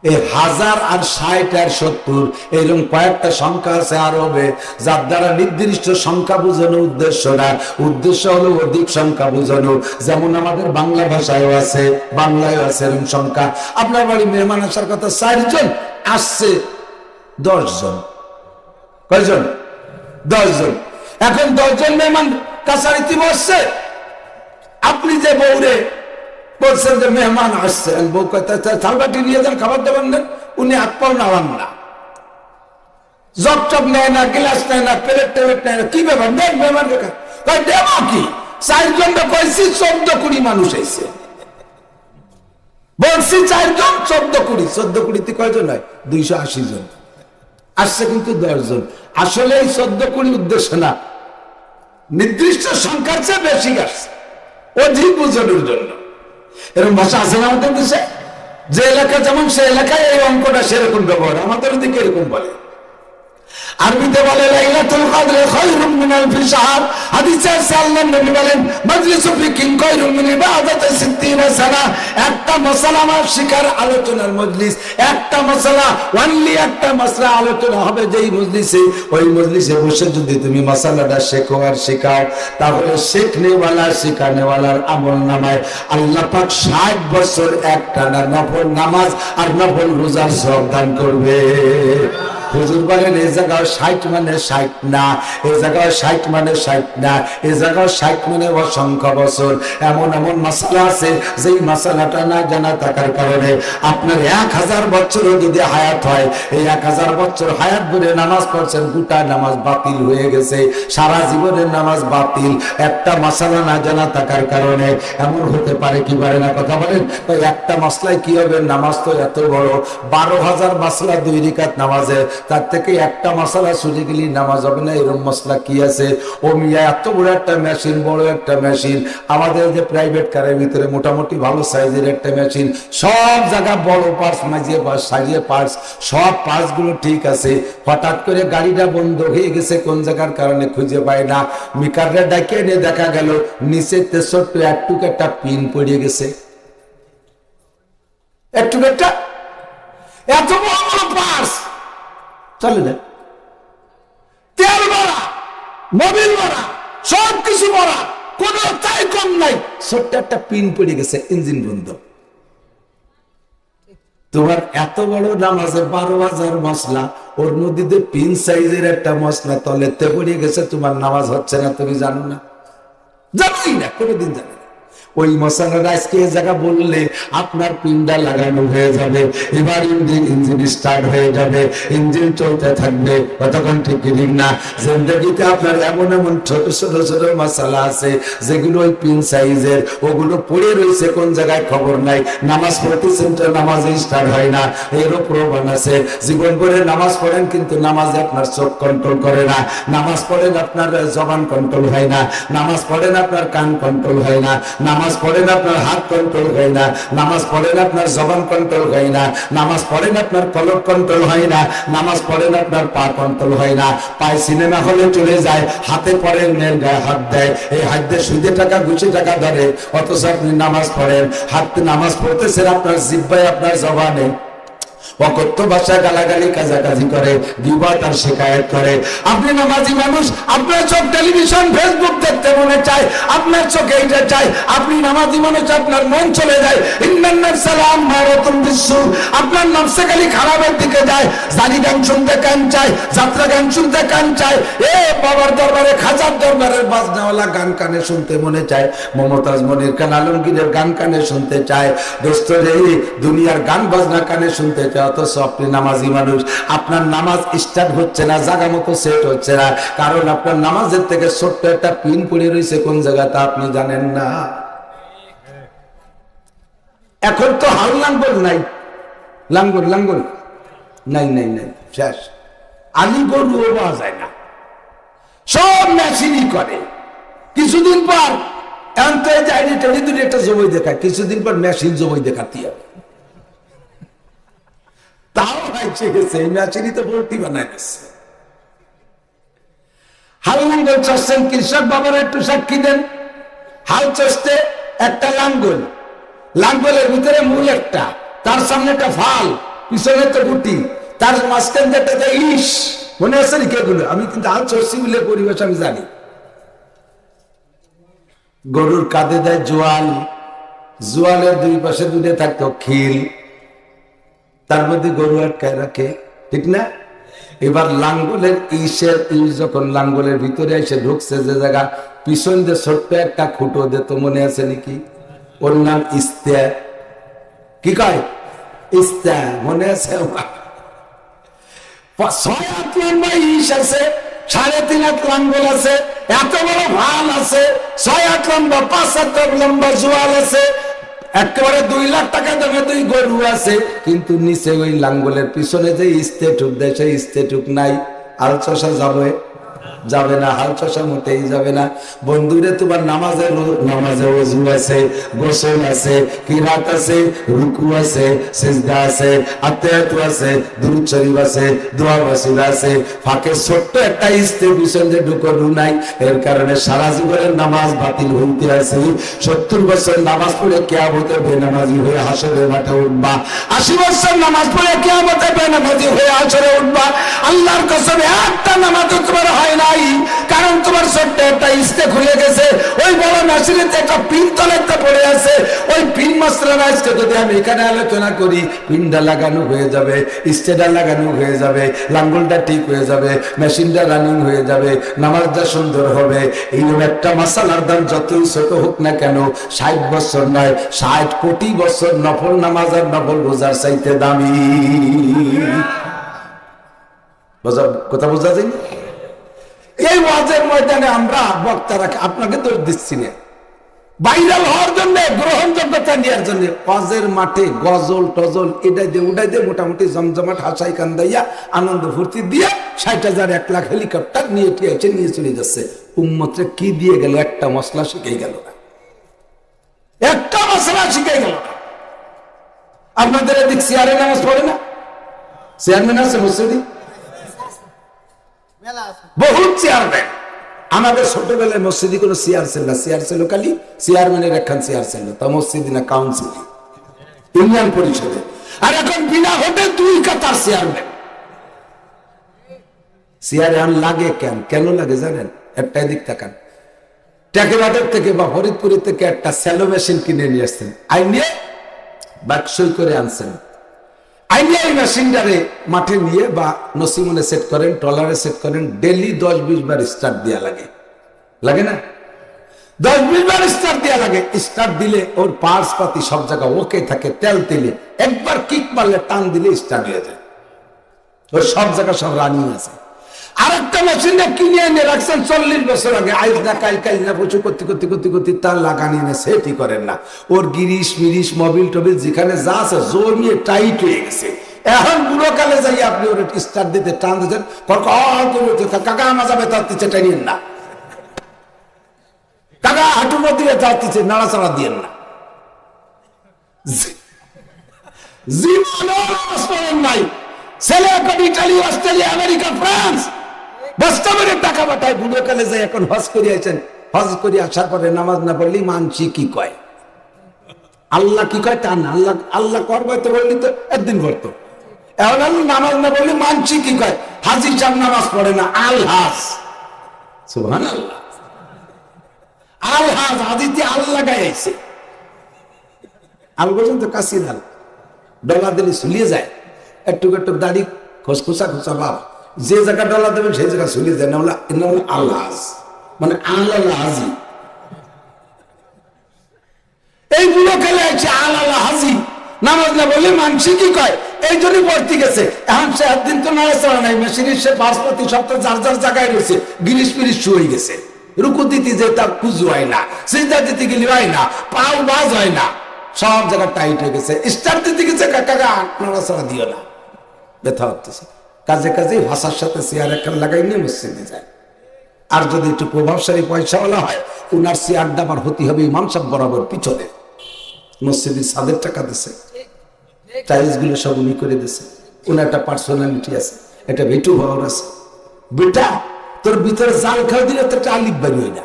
[SPEAKER 1] এই 1000 আর 60 আর 70 এরকম কয়েকটা সংখ্যা আছে আরবে, যার দ্বারা নির্দিষ্ট সংখ্যা বোঝানো উদ্দেশ্য না। উদ্দেশ্য হলো অধিক সংখ্যা বোঝানো। যেমন আমাদের বাংলা ভাষায়ও আছে, বাংলায়ও আছে এরকম সংখ্যা। আপনার বাড়ি মেহমান আসার কথা 4 জন, আসছে 10 জন। কয়জন? 10 জন। এখন 10 জন মেহমান কাছারিতে বসছে। আপনি যে বউরে বলছেন যে মেহমান আসছে, বউ থালবাটি নিয়ে যান, খাবার দাবার নেন, উনি হাত পাও নাড়ান না, জব টপ নেয় না, গ্লাস নেয় না, প্লেট টেলেট নেয় না। কি ব্যাপার? নেন মেহমান দেখা দেব কি? 4 জন কইছি, 14-20 মানুষ এসে বলছি 4 জন 14-20। 14-20 কয়জন হয়? 280 জন আসছে, কিন্তু 10 জন। আসলে এই 14-20 উদ্দেশ্য না, নির্দিষ্ট সংখ্যার চেয়ে বেশি আসছে অধিক বোঝানোর জন্য। এরকম ভাষা আছে না আমাদের দেশে? যে এলাকা যেমন সে এলাকায় এই অঙ্কটা সেরকম ব্যবহার। আমাদের দিকে এরকম বলে। আরবিতে বলে লাইলাতুল কদরে খায়রুম মিন আলফি শাহর। হাদিসে আছে আল্লাহর নবী বলেন মাজলিসু ফিকিন খায়রুম মিন ইবাদাতি 60 সানা। একটা মাসআলা আমার শিকার আলোচনার মজলিস, একটা মাসআলা, অনলি একটা মাসআলা আলোচনা হবে যেই মজলিসে, ওই মজলিসে বসে যদি তুমি মাসআলাটা শেখো আর শেখাও, তাহলে শেখনেওয়ালা শেখানেওয়ালার আমলনামায় আল্লাহ পাক 60 বছর একটানা নফল নামাজ আর নফল রোজার সওয়াব দান করবে। হুজুর বলেন এই জায়গায় 60 মানে 60 না, এই জায়গায় 60 মানে 60 না, এই জায়গায় 60 মানে অসংখ্য বছর। এমন এমন মাসালা আছে যেই মাসালাটা না জানা থাকার কারণে আপনার 1000 বছরও যদি হায়াত হয়, এই 1000 বছর হায়াত ধরে নামাজ পড়ছেন, গোটা নামাজ বাতিল হয়ে গেছে, সারা জীবনের নামাজ বাতিল, একটা মাসালা না জানা থাকার কারণে। এমন হতে পারে কি পারে না? কথা বলেন। একটা মাসলায় কি হবে? নামাজ তো এত বড়, 12,000 মাসলা 2 রাকাত নামাজে, তার থেকে একটা মাসালা ছুটে গেলে নামাজ হবে না, এরকম মশলা কি আছে? ও মিয়া, এত বড় একটা মেশিন, বড় একটা মেশিন, আমাদের যে প্রাইভেট কারের ভিতরে মোটামুটি ভালো সাইজের একটা মেশিন, সব জায়গা বড় পার্টস, মাঝিয়ে পার্টস, সাজিয়ে পার্টস, সব পার্টস গুলো ঠিক আছে। হঠাৎ করে গাড়িটা বন্ধ হয়ে গেছে, কোন জায়গার কারণে খুঁজে পায় না। মিকাররা ডাকিয়ে নিয়ে দেখা গেল নিচে 63 একটুক একটা পিন পড়ে গেছে। একটুক একটা এত বড় বড় পার্টস চলে না, তেল ভরা, মোবিল ভরা, সব কিছু ভরা, কোনো তাই কম নাই, ছোট্ট একটা পিন পড়ে গেছে, ইঞ্জিন বন্ধ। তোমার এত বড় নামাজে 12,000 মশলা, ওর মধ্যে পিন সাইজের একটা মশলা তলেতে পড়ে গেছে, তোমার নামাজ হচ্ছে না, তুমি জানো না? জানোই না, কোনোদিন জানো না। ওই মশলাটা আজকে এই জায়গা বললে আপনার পিনটা লাগানো হয়ে যাবে, এবার ইঞ্জিন স্টার্ট হয়ে যাবে, ইঞ্জিন চলতে থাকবে, কতক্ষণ ঠিক না? জিন্দেগিতে আপনার এমন এমন ছোট ছোট ছোট মশলা আছে যেগুলো ওই পিন সাইজের, ওগুলো পড়ে রয়েছে কোন জায়গায় খবর নাই। নামাজ পড়তেছেন তো নামাজে স্টার্ট হয় না, এরও প্রমাণ আছে। জীবন ভরে নামাজ পড়েন কিন্তু নামাজে আপনার চোখ কন্ট্রোল করে না, নামাজ পড়েন আপনার জবান কন্ট্রোল হয় না, নামাজ পড়েন আপনার কান কন্ট্রোল হয় না, নামাজ পড়েন আপনার হাত কন্ট্রোল হয় না, নামাজ পড়েন আপনার জবান কন্ট্রোল হয় না, নামাজ পড়েন আপনার কলব কন্ট্রোল হয় না, নামাজ পড়েন আপনার পা কন্ট্রোল হয় না। পায়ে সিনেমা হলে চলে যায়, হাতে পড়েন, মেয়ের গায়ে হাত দেয়, এই হাত দিয়ে সুদে টাকা ঘুষে টাকা ধরে, অথচ আপনি নামাজ পড়েন, হাতে নামাজ পড়তেছেন আপনার জিহ্বায় আপনার জবানে, অকথ্য ভাষায় গালাগালি কাজাকাজি করে, গীবত আর শিকায়ত করে। আপনি নামাজি মানুষ, আপনার চোখ টেলিভিশন ফেসবুক দেখতে মনে চায়, আপনার চোখে এইটা চায়। আপনি নামাজি মানুষ, আপনার মন চলে যায় ইন্নান নাফসালাম মারাতুম বিসু, আপনার নফসে খালি খারাপের দিকে যায়। জানি গান শুনতে কান চায়, যাত্রা গান শুনতে কান চায়, বাবার দরবারে খাজার দরবারের বাজনাওয়ালা গান কানে শুনতে মনে চায়, মমতাজ মনির খান আলমগীরের গান কানে শুনতে চায়। দোস্ত রে, দুনিয়ার গান বাজনা কানে শুনতে চায়। অথচ আপনি নামাজি মানুষ, আপনার নামাজ স্টার্ট হচ্ছে না, জায়গা মতো সেট হচ্ছে না, কারণ আপনার নামাজের থেকে ছোট্ট একটা পিন পড়ে রয়েছে কোন জায়গাতে আপনি জানেন না। এখন তো হাল লাঙ্গল নাই, লাঙ্গল লাঙ্গল নাই নাই নাই, শেষ। আলি গরুও পাওয়া যায় না, সব মেশিনই করে। কিছুদিন পর একটা জমি দেখায়, কিছুদিন পর মেশিন জমি দেখাতে হবে। তাও হয়েছে গেছে, এই মেশিনই তো ভর্তি বানায় গেছে। হাল লাঙ্গল চাচ্ছেন, কৃষক বাবার একটু সাক্ষী দেন। হাল চষতে একটা লাঙ্গল, লাঙ্গলের ভিতরে মূল একটা, তার সামনে একটা ফাল, পিছনে তো গুটি, তার মাঝখান থেকে ইস, মনে আছে নাকি এগুলো? আমি কিন্তু হাল চষছি বলে পরিবেশ আমি জানি। গরুর কাঁধে দেয় জোয়াল, জোয়ালের দুই পাশে দুটো থাকতো খিল, তার মধ্যে গরু আটকায় রাখে, ঠিক না? এবার লাঙ্গলের ইসের ইস যখন লাঙ্গলের ভিতরে এসে ঢুকছে যে জায়গা, পিছন দিয়ে ছোট্ট একটা খুঁটো দিত, মনে আছে নাকি? ওর নাম ইস্তা। কি কয়? ইস্তা, মনে আছে? 6 হাত লম্বা ইস আছে, 3.5 হাত লাঙ্গল আছে, এত বড় ভাল আছে, 6 হাত লম্বা, 5 হাত লম্বা জোয়াল আছে, একেবারে 2 লাখ টাকা দামে 2 গরু আছে, কিন্তু নিচে ওই লাঙ্গলের পিছনে যে ইস্তেটুক দেয় সেই ইস্তেটুক নাই। আল চষা যাবে? যাবে না, হাল চষা মোটেই যাবে না। বন্ধুরে, তোমার নামাজে ওযু আছে, গোসল আছে, কিরাত আছে, রুকু আছে, সিজদা আছে, আত্তায়াতু আছে, দুরূদ শরীফ আছে, দোয়া ওয়াসিলা আছে, ফাঁকে ছোট্ট একটা ইস্তে পিছনে ঢুকানো নাই। এর কারণে সারা জীবনের নামাজ বাতিল হইতে আছে। 70 বছর নামাজ পড়ে কিয়ামতে বেনামাজি হয়ে হাসরের মাঠে উঠবা, 80 বছর নামাজ পড়ে কিয়ামতে বেনামাজি হয়ে হাসরে উঠবা। আল্লাহর কসম, একটা নামাজও তোমার হয় নাই, কারণ তোমার ছোট্ট একটা ইস্তে খুলে গেছে। ওই বড় মেশিনেতে একটা পিন তলেতে পড়ে আছে, ওই পিন মাসলার আজকে যদি আমি এখানে আলোচনা করি, পিনটা লাগানো হয়ে যাবে, ইস্তেটা লাগানো হয়ে যাবে, লাঙ্গলটা ঠিক হয়ে যাবে, মেশিনটা রানিং হয়ে যাবে, নামাজটা সুন্দর হবে। এইরকম একটা মাসালার দাম যতই ছোট হোক না কেন, 60 বছর নয়, 60 কোটি বছর নফল নামাজ আর নফল রোজার চাইতে দামি। কথা বোঝা যায়? এই ওয়াজের ময়দানে আমরা বক্তারা আপনাকে দোষ দিচ্ছি না, ভাইরাল হওয়ার জন্য, গ্রহণযোগ্যতা নেওয়ার জন্য। ওয়াজের মাঠে গজল টজল এটাই দিয়ে উঠাই দিয়ে মোটামুটি জমজমাট হাসাই কান্দাইয়া আনন্দ ফুর্তি দিয়ে 60,000 1 লাখ হেলিকপ্টার নিয়ে ঠিয়েছে, নিয়ে চলে যাচ্ছে। উম্মতরে কি দিয়ে গেল? একটা মশলা শিখে গেল না, একটা মশলা শিখে গেল না। আপনাদের এদিক চেয়ারে নামাজ পড়ে না? চেয়ারম্যান আছে মসজিদে, বহুত চেয়ারম্যান। আমাদের ছোটবেলায় মসজিদে কোনো চেয়ার ছিল না, চেয়ার ছিল খালি চেয়ারম্যানের একখান চেয়ার ছিল, তা মসজিদ না কাউন্সিল, ইউনিয়ন পরিষদে। আর এখন বিনা ভোটে 2 কাতার চেয়ারম্যান। চেয়ারে আন লাগে কেন? কেন লাগে জানেন? একটা দিক তাকান, টেকেবাটের থেকে বা ফরিদপুরের থেকে একটা স্যালো মেশিন কিনে নিয়ে আসছেন, আইনিয়ে বাক্সই করে আনছেন, আইনিয়ে এই মেশিনটারে মাঠে নিয়ে বা নসিমনে সেট করেন, ট্রলারে সেট করেন, ডেলি 10-20 বার স্টার্ট দেওয়া লাগে, লাগে না? 10-20 বার স্টার্ট দেওয়া লাগে। স্টার্ট দিলে ওর পার্টস পাতি সব জায়গা ওকে থাকে, তেল তেলে একবার কিক মারলে টান দিলে স্টার্ট হয়ে যায়, ওর সব জায়গা সব রানিং আছে। আর একটা মেশিনটা কিনে এনে রাখছেন 40 বছর আগে, আইজ না কাল, কাল না পশু করতে করতে করতে করতে তার লাগানি না, সেটি করেন না। ওর গিরিশ মিরিশ মোবিল টোবিল যেখানে যা আছে জোর নিয়ে টাইট হয়ে গেছে। এখন বুড়ো কালে যাই আপনি ওর স্টার্ট দিতে টান দিচ্ছেন, কাকা আমা যাবে তার দিচ্ছে, টানিয়েন না। কাকা হাঁটুর মধ্যে তার দিচ্ছে, নাড়াচাড়া দিয়েন না। জীবন নাই। ছেলে এখন ইটালি, অস্ট্রেলিয়া, আমেরিকা, ফ্রান্স বাস্তবের টাকা পাঠায়, বুড়ো কালে যাই এখন হজ করে আছেন। হজ করে আসার পরে নামাজ না পড়লি মানছি কি কয়, আল্লাহ কি কয় তা না। আল্লাহ আল্লাহ করবাইতে বললি তো একদিন করতো, এখন আমি নামাজ না বললে মানছি কি কয় হাজি সাহেব নামাজ পড়ে না, আল হাজ। সুবহানাল্লাহ, আল হাজ, হাজিতে আল লাগাই আইছে। আল পর্যন্ত কাশির আল, ডলা দিলে ঝুলিয়ে যায়, একটু একটু দাড়ি খোসা খোসা ভাব, যে জায়গা ডলা দেবেন সেই জায়গা ঝুলিয়ে যায়, না হলে আল হাজ, মানে আল হাজি। এইগুলো খেলে আছে আল হাজি, নামাজ না বললে মানসি কি কয় এই জন্যই পড়তে গেছে। এখন সে একদিন তো নড়াচড়া নাই, মেশিনের সে বাসপতি সপ্তাহ যার যার জায়গায় রয়েছে, গিরিশ ফিরিশ শুয়ে গেছে। রুকু দিতে যে তার কুজু হয় না, সিজদা দিতে গেলে হয় না, পাও বাজ হয় না, সব জায়গা টাইট হয়ে গেছে। স্টার দিতে গেছে, কাকা নড়াচড়া দিও না, ব্যথা হতেছে। কাজে কাজে ভাষার সাথে চেয়ার একটা লাগাই নিয়ে মসজিদে যায়। আর যদি একটু প্রভাবশালী পয়সাওয়ালা হয়, উনার চেয়ার ডাবার হতে হবে ইমাম সাহেব বরাবর পিছনে। মসজিদের ছাদের টাকা দিছে, টাইলস গুলো সব উনি করে দিছে, ওনার একটা পার্সোনালিটি আছে, একটা ভেটু ভাব আছে। বেটা তোর ভিতরে জাল খাওয়া দিলে তো একটা আলিফ বের হয় না,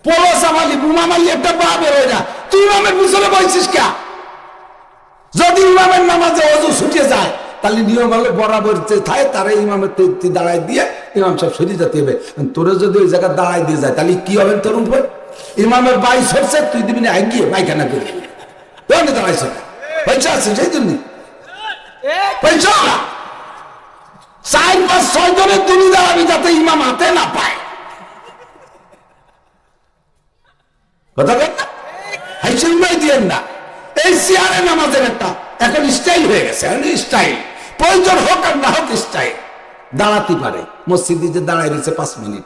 [SPEAKER 1] পলস আমালি বুমা মারলি একটা বা বের হয় না, তুই ইমামের পিছনে বলছিস কে? যদি ইমামের নামাজে ওযু ছুটে যায়, তাহলে নিয়ম হলো বরাবর যে থাকে তারা ইমামের দাঁড়ায় দিয়ে ইমাম সাহেব সরিয়ে যেতে হবে। তোরে যদি ওই জায়গায় দাঁড়ায় দিয়ে যায়, তাহলে কি হবে তোর উপর? ইমামের বাই সরছে, তুই দিবি না এগিয়ে পায়খানা করে দাঁড়াইছে, পয়সা আছে সেই জন্য পয়সা 4-5-6 জনের তুমি দাঁড়াবি যাতে ইমাম হাতে না পায়, কথা বল না, হাইসে উমাই দিয়েন না। এই চেয়ারে নামাজের একটা এখন স্টাইল হয়ে গেছে, স্টাইল প্রয়োজন হোক আর না হোক স্টাইল। দাঁড়াতে পারে মসজিদে, যে দাঁড়ায় রয়েছে 5 মিনিট,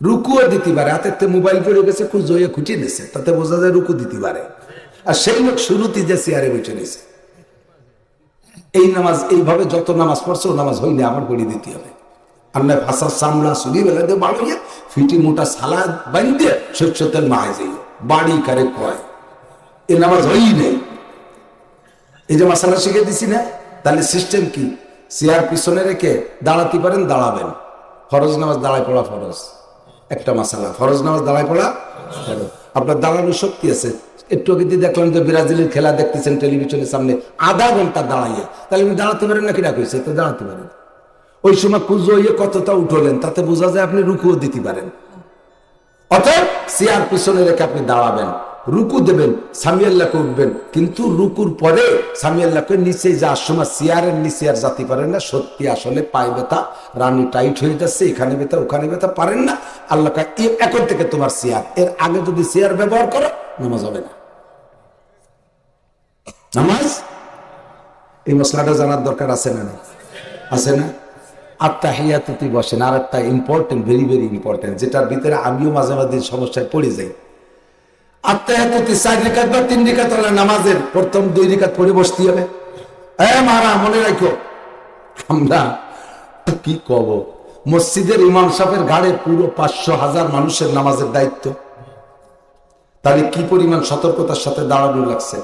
[SPEAKER 1] রুকুও দিতে পারে, হাতে মোবাইল পড়ে গেছে, জয়ে খুঁটিয়ে নিছে, তাতে বোঝা যায় রুকু দিতে পারে। আর সেই লোক শুরুতে যে চেয়ারে বসে নিছে, এই নামাজ এইভাবে যত নামাজ পড়ছে ও নামাজ হইলে আমার পড়ে দিতে হবে। আর না ভাষার সামলা সুরি বেলা দিয়ে বাড়িয়ে ফিটি মোটা সালাদ বাঁধে শস্য তেল মায় যাই বাড়ি কারে কয়, এ নামাজ হই নেই। এই যে মশালা শিখে দিছি না, তাহলে সিস্টেম কি? চেয়ার পিছনে রেখে দাঁড়াতে পারেন, দাঁড়াবেন। ফরজ নামাজ দাঁড়ায় পড়া ফরজ, একটা মাসালা, ফরজ নামাজ দাঁড়ায় পড়া ফরজ। আপনার দাঁড়ানোর শক্তি আছে। একটু আগে দিয়ে দেখলাম যে ব্রাজিলের খেলা দেখতেছেন টেলিভিশনের সামনে, আধা ঘন্টা দাঁড়াইয়া, তাহলে আপনি দাঁড়াতে পারেন নাকি? ডাকছে তো দাঁড়াতে পারেন। ওই সময় কুজো হইয়ে কতটা উঠলেন, তাতে বোঝা যায় আপনি রুকুও দিতে পারেন। অতএব চেয়ার পিছনে রেখে আপনি দাঁড়াবেন, রুকু দেবেন, সামিয়াল্লাহকে উঠবেন, কিন্তু রুকুর পরে সামিয়াল্লাহকে নিচে যাওয়ার সময় চেয়ারের নিচে আর যেতে পারেন না। সত্যি আসলে পায়ে ব্যথা, রানি টাইট হয়ে যাচ্ছে, এখানে ব্যথা ওখানে ব্যথা, পারেন না। আল্লাহ এখন থেকে তোমার চেয়ার, এর আগে যদি চেয়ার ব্যবহার করো নামাজ হবে না। নামাজ এই মশলাটা জানার দরকার আছে না? আছে না? আত্তাহিয়াতুতে বসেন, আর একটা ইম্পর্টেন্ট, ভেরি ভেরি ইম্পর্টেন্ট, যেটার ভিতরে আমিও মাঝে মাঝে সমস্যায় পড়ে যাই। আত্তাহিয়াতুতে 4 রাকাত বা 3 রাকাত হলে নামাজের প্রথম 2 রাকাত পড়ে বসতে হবে। মারা মনে রাখো, আমরা কি কব, মসজিদের ইমাম সাহেবের ঘাড়ে পুরো 500,000 মানুষের নামাজের দায়িত্ব। তাহলে কি পরিমাণ সতর্কতার সাথে দাঁড়ানো লাগছে।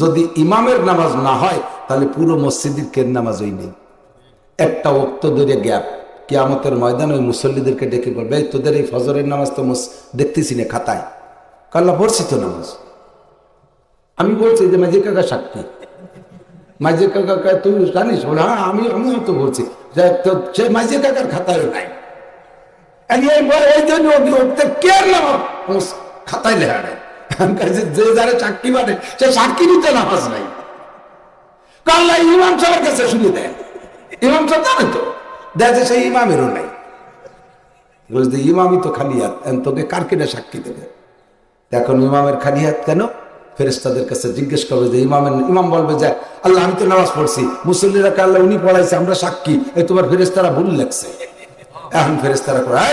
[SPEAKER 1] যদি ইমামের নামাজ না হয়, তাহলে পুরো মসজিদের কেন নামাজই নেই। একটা ওয়াক্ত ধরে গ্যাপ, কিয়ামতের ময়দানে ওই মুসল্লিদেরকে ডেকে বলবে, তোদের এই ফজরের নামাজ তো দেখতেছি না খাতায়। কাল্লা পড়ছি তো নামাজ। আমি বলছি যে মাঝে কাকা সাক্ষী, মাঝে কাকা তুই জানিস? বলে হ্যাঁ, আমিও তো বলছি যে সে মাঝে কাকার খাতায় নাই। এই জন্য কে নামাজ খাতায় লেখা নেই, যে যারা চাকরি মানে সে সাক্ষী নিতে নামাজ নাই। কাল্লা ইমাম সাহেবের কাছে শুনে দেয়, ইমাম সাহেব জানে তো, দেখে সেই ইমামেরও নাই। বলছে ইমামই তো খালি হাত, তোকে কার কেটে সাক্ষী দেবে? এখন ইমামের খালি হাত কেন? ফেরেশতাদের কাছে জিজ্ঞেস করবে যে ইমাম বলবে যে আল্লাহ আমি তো নামাজ পড়ছি, মুসল্লিরা আল্লাহ উনি পড়াইছে, আমরা সাক্ষী, এই তোমার ফেরেশতারা ভুল লাগছে। এখন ফেরেশতারা করে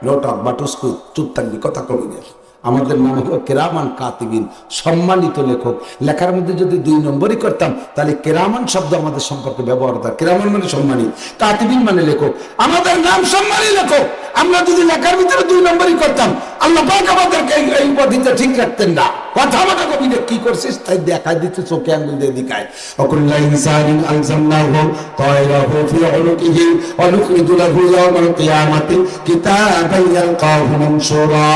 [SPEAKER 1] লোটক বাটুস্কু, চুপ থাকবি, কথা কবি না। আমাদের নাম হলো কেরামান কাতিবিন, সম্মানিত লেখক। লেখার মধ্যে যদি 2 নম্বরই করতাম, তাহলে কেরামান শব্দ আমাদের সম্পর্কে ব্যবহার হতো। কেরামান মানে সম্মানী, কাতিবিন মানে লেখক। আমাদের নাম সম্মানী লেখক। আমরা যদি লেখার ভিতরে 2 নম্বরই করতাম, আল্লাহ পাক আমাদেরকে এই উপাধিটা ঠিক রাখতেন না। কথা বলা কবি কি করছিস তাই দেখাই দিতে, চোখে আঙ্গুল দিয়ে দিকায়। অকুল্লা ইনসানিন আলজামনাহু তায়রাহু ফি উনুকিহি ওয়া নুখরিজু লাহু ইয়াওমাল কিয়ামাতি কিতাবান ইয়ালকাহু মানশুরা।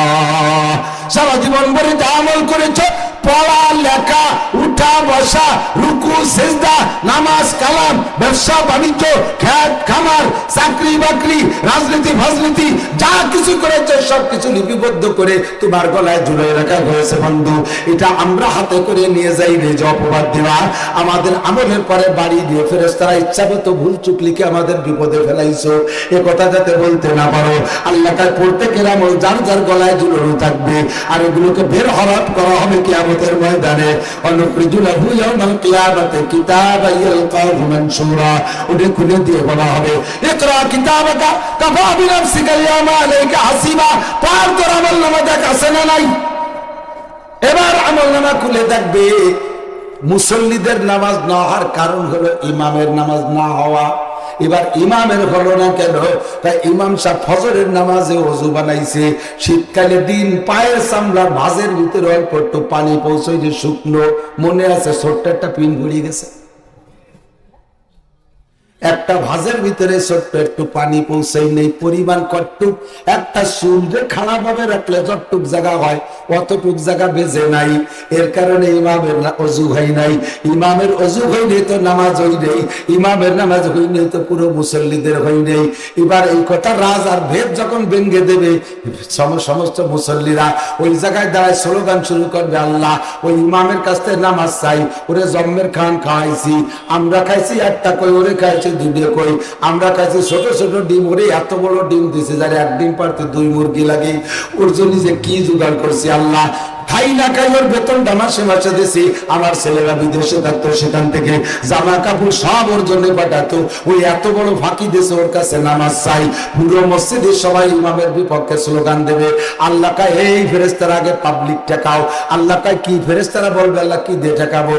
[SPEAKER 1] সারা জীবন ভরে যা আমল করেছো পড়া লেখা, উঠা বসা, রুকু সিজদা, নামাজ কালাম, ব্যবসা বাণিজ্য, খেত খামার, চাকরি বাকরি, রাজনীতি ফাজনীতি যা কিছু করেছে সবকিছু লিপিবদ্ধ করে তোমার গলায় ঝুলিয়ে রাখা হয়েছে বন্ধু। এটা আমরা হাতে করে নিয়ে যাই রে যে অপবাদ দেওয়া। আমাদের আমলের পরে বাড়ি দিয়ে ফেরেশতারা ইচ্ছামতো ভুল চুক লিখে আমাদের বিপদে ফেলাইছো, এ কথা যাতে বলতে না পারো। আল্লাহ কার প্রত্যেকের আমল যার যার গলায় ঝুলানো থাকবে, আর এগুলোকে বের হরফ করা হবে কিয়ামতের ময়দানে। অনুখরিজুলাহু ইয়াউমাল কিয়ামাতি কিতাবান ইয়ালকাহু মানসুরা, ওটা খুলে দিয়ে বলা হবে ইকরা কিতাবাকা কাফা বিনাফসিকা ইয়াউমা আলাইকা হাসিবা। পার তোর আমলনামা দেখ আছে না নাই? এবার আমলনামা খুলে দেখবে মুসল্লিদের নামাজ না হওয়ার কারণ হলো ইমামের নামাজ না হওয়া। এবার ইমামের হলো না কেন? তাই ইমাম সাহেব ফজরের নামাজে ওযু বানাইছে, শীতকালে দিন পায়ের চামড়ার ভাঁজের ভিতরে অল্প একটু পানি পৌঁছই যে শুকনো, মনে আছে ছোট্ট একটা পিন ঘুরিয়ে গেছে, একটা ভাঁজের ভিতরে ছোট্ট একটু পানি পৌঁছাই নেই, পরিমাণ কটটুক একটা চুলরে খাড়া ভাবে রাখলে যতটুক জায়গা হয় অতটুক জায়গা বেজে নাই। এর কারণে ইমামের অজু হয় নাই। ইমামের অজু হই নেই তো নামাজ হই নেই, ইমামের নামাজ হই নেই তো পুরো মুসল্লিদের হই নেই। এবার এই কথা রাজ আর ভেদ যখন ভেঙ্গে দেবে, সমস্ত মুসল্লিরা ওই জায়গায় দাঁড়ায় স্লোগান শুরু করবে, আল্লাহ ওই ইমামের কাছ থেকে নামাজ চাই, ওরে জম্মের খান খাওয়াইছি, আমরা খাইছি একটা কই, ওরে খাইছি দুধে কই, আমরা খাইছি ছোট ছোট ডিম, ওরে এত বড় ডিম দিছে যারা এক ডিম পারতে 2 মুরগি লাগে, ওর জন্য যে কি জোগাড় করছি আল্লাহ। খাই না খাই ওর বেতনটা মাসে মাসে দিছি, আমার ছেলেরা বিদেশে থাকতো সেখান থেকে জামা কাপড় সব ওর জন্য পাঠাতো, ওই এত বড় ফাঁকি দিয়েছে ওর কাছে নামাজ চাই। পুরো মসজিদে সবাই ইমামের বিপক্ষে স্লোগান দেবে। আল্লাহ কায় এই ফেরেশতার আগে পাবলিক ঠেকাও। আল্লাহ কায় কি? ফেরেশতারা বলবে আল্লাহ কি দিয়ে ঠেকাবো?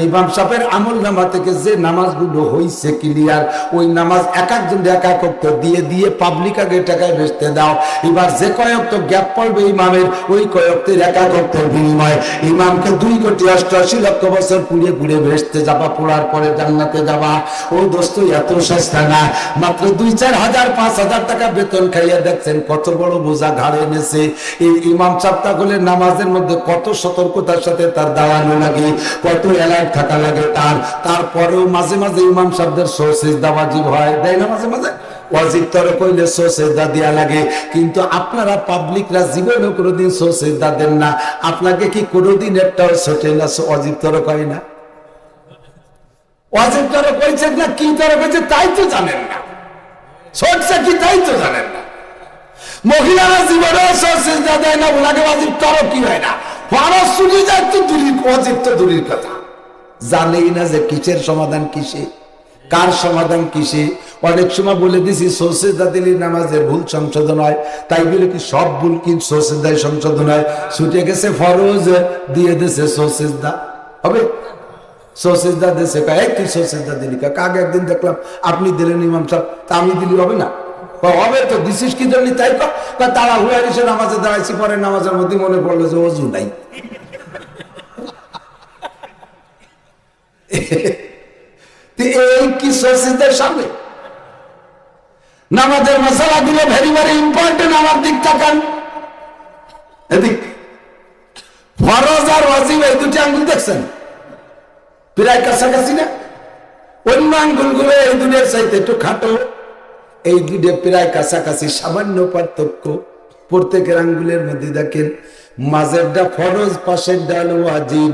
[SPEAKER 1] ইমাম সাহেবের আমল নামা থেকে যে নামাজগুলো হইছে ক্লিয়ার, ওই নামাজ এক একজন এক এক ওয়াক্ত দিয়ে দিয়ে পাবলিক আগে টাকায় বেচতে দাও। এবার যে কয়েক তো গ্যাপ পড়বে ইমামের, ওই কয়েকটির এক এক ওয়াক্তের বিনিময় ইমামকে 2,88,00,000 বছর পুড়ে পুড়ে বেচতে যাবা, পোড়ার পরে জান্নাতে যাবা। ও দোস্ত এত সস্তা না, মাত্র 2-4 হাজার 5,000 টাকা বেতন খাইয়া দেখছেন কত বড় বোঝা ঘাড়ে এনেছে। এই ইমাম সাহেবটা হলে নামাজের মধ্যে কত সতর্কতার সাথে তার দাঁড়ানো লাগে, কত অ্যালার্ট থাকা লাগে তার। তারপরেও মাঝে মাঝে ইমাম সাহেবদের সিজদা ওয়াজিব হয়, দেয় না মাঝে মাঝে? ওয়াজিব তরে কইলে সিজদা দেয়া লাগে, কিন্তু আপনারা পাবলিকরা জীবনেও কোনোদিন সিজদা দেন না। আপনাকে কি কোনোদিন একটাও ছোটে না ওয়াজিব তরে কয় না? ওয়াজিব তরে কইছেন না কি তরে কইছে তাই তো জানেন না, ছোটছে কি তাই তো জানেন না। মহিলারা জীবনেও সিজদা দেয় না, ওনাকে ওয়াজিব তরে কি হয় না? ফরজ ছুটি যায় তো দূরের, ওয়াজিব তো দূরের কথা। জানেই না যে কিসের সমাধান কিসে, কার সমাধান কিসে। অনেক সময় বলে দিছি সিজদা দিলে নামাজের ভুল সংশোধন হয়, তাই বলে কি সব ভুল কি সিজদায় সংশোধন হয়? ছুটে গেছে ফরজ, দিয়ে দিয়েছে সিজদা, হবে? সিজদা দিয়েছে, এই তুই সিজদা দিলি কাকে? একদিন দেখলাম আপনি দিলেন ইমাম সাহেব, তা আমি দিলি হবে না? হবে তো, দিছিস কি জন্য? তাই তারা হুয়ার এসে নামাজে দাঁড়াইছি, পরে নামাজের মধ্যে মনে পড়লো যে ওযু নাই। এই কি সিজদার সামনে? নামাজের মাসালাগুলো ভেরি ভেরি ইম্পর্টেন্ট। আমার দিক তাকান, এদিক ফরজ আর ওয়াজিব এই দুটি আঙ্গুল দেখছেন প্রায় কাছাকাছি না? অন্য আঙ্গুলগুলো এই দুটোর চাইতে একটু খাটো, এই দুটো প্রায় কাছাকাছি, সামান্য পার্থক্য। প্রত্যেকের আঙ্গুলের মধ্যে দেখেন মাঝেরটা ফরজ, পাশেরটা হলো ওয়াজিব।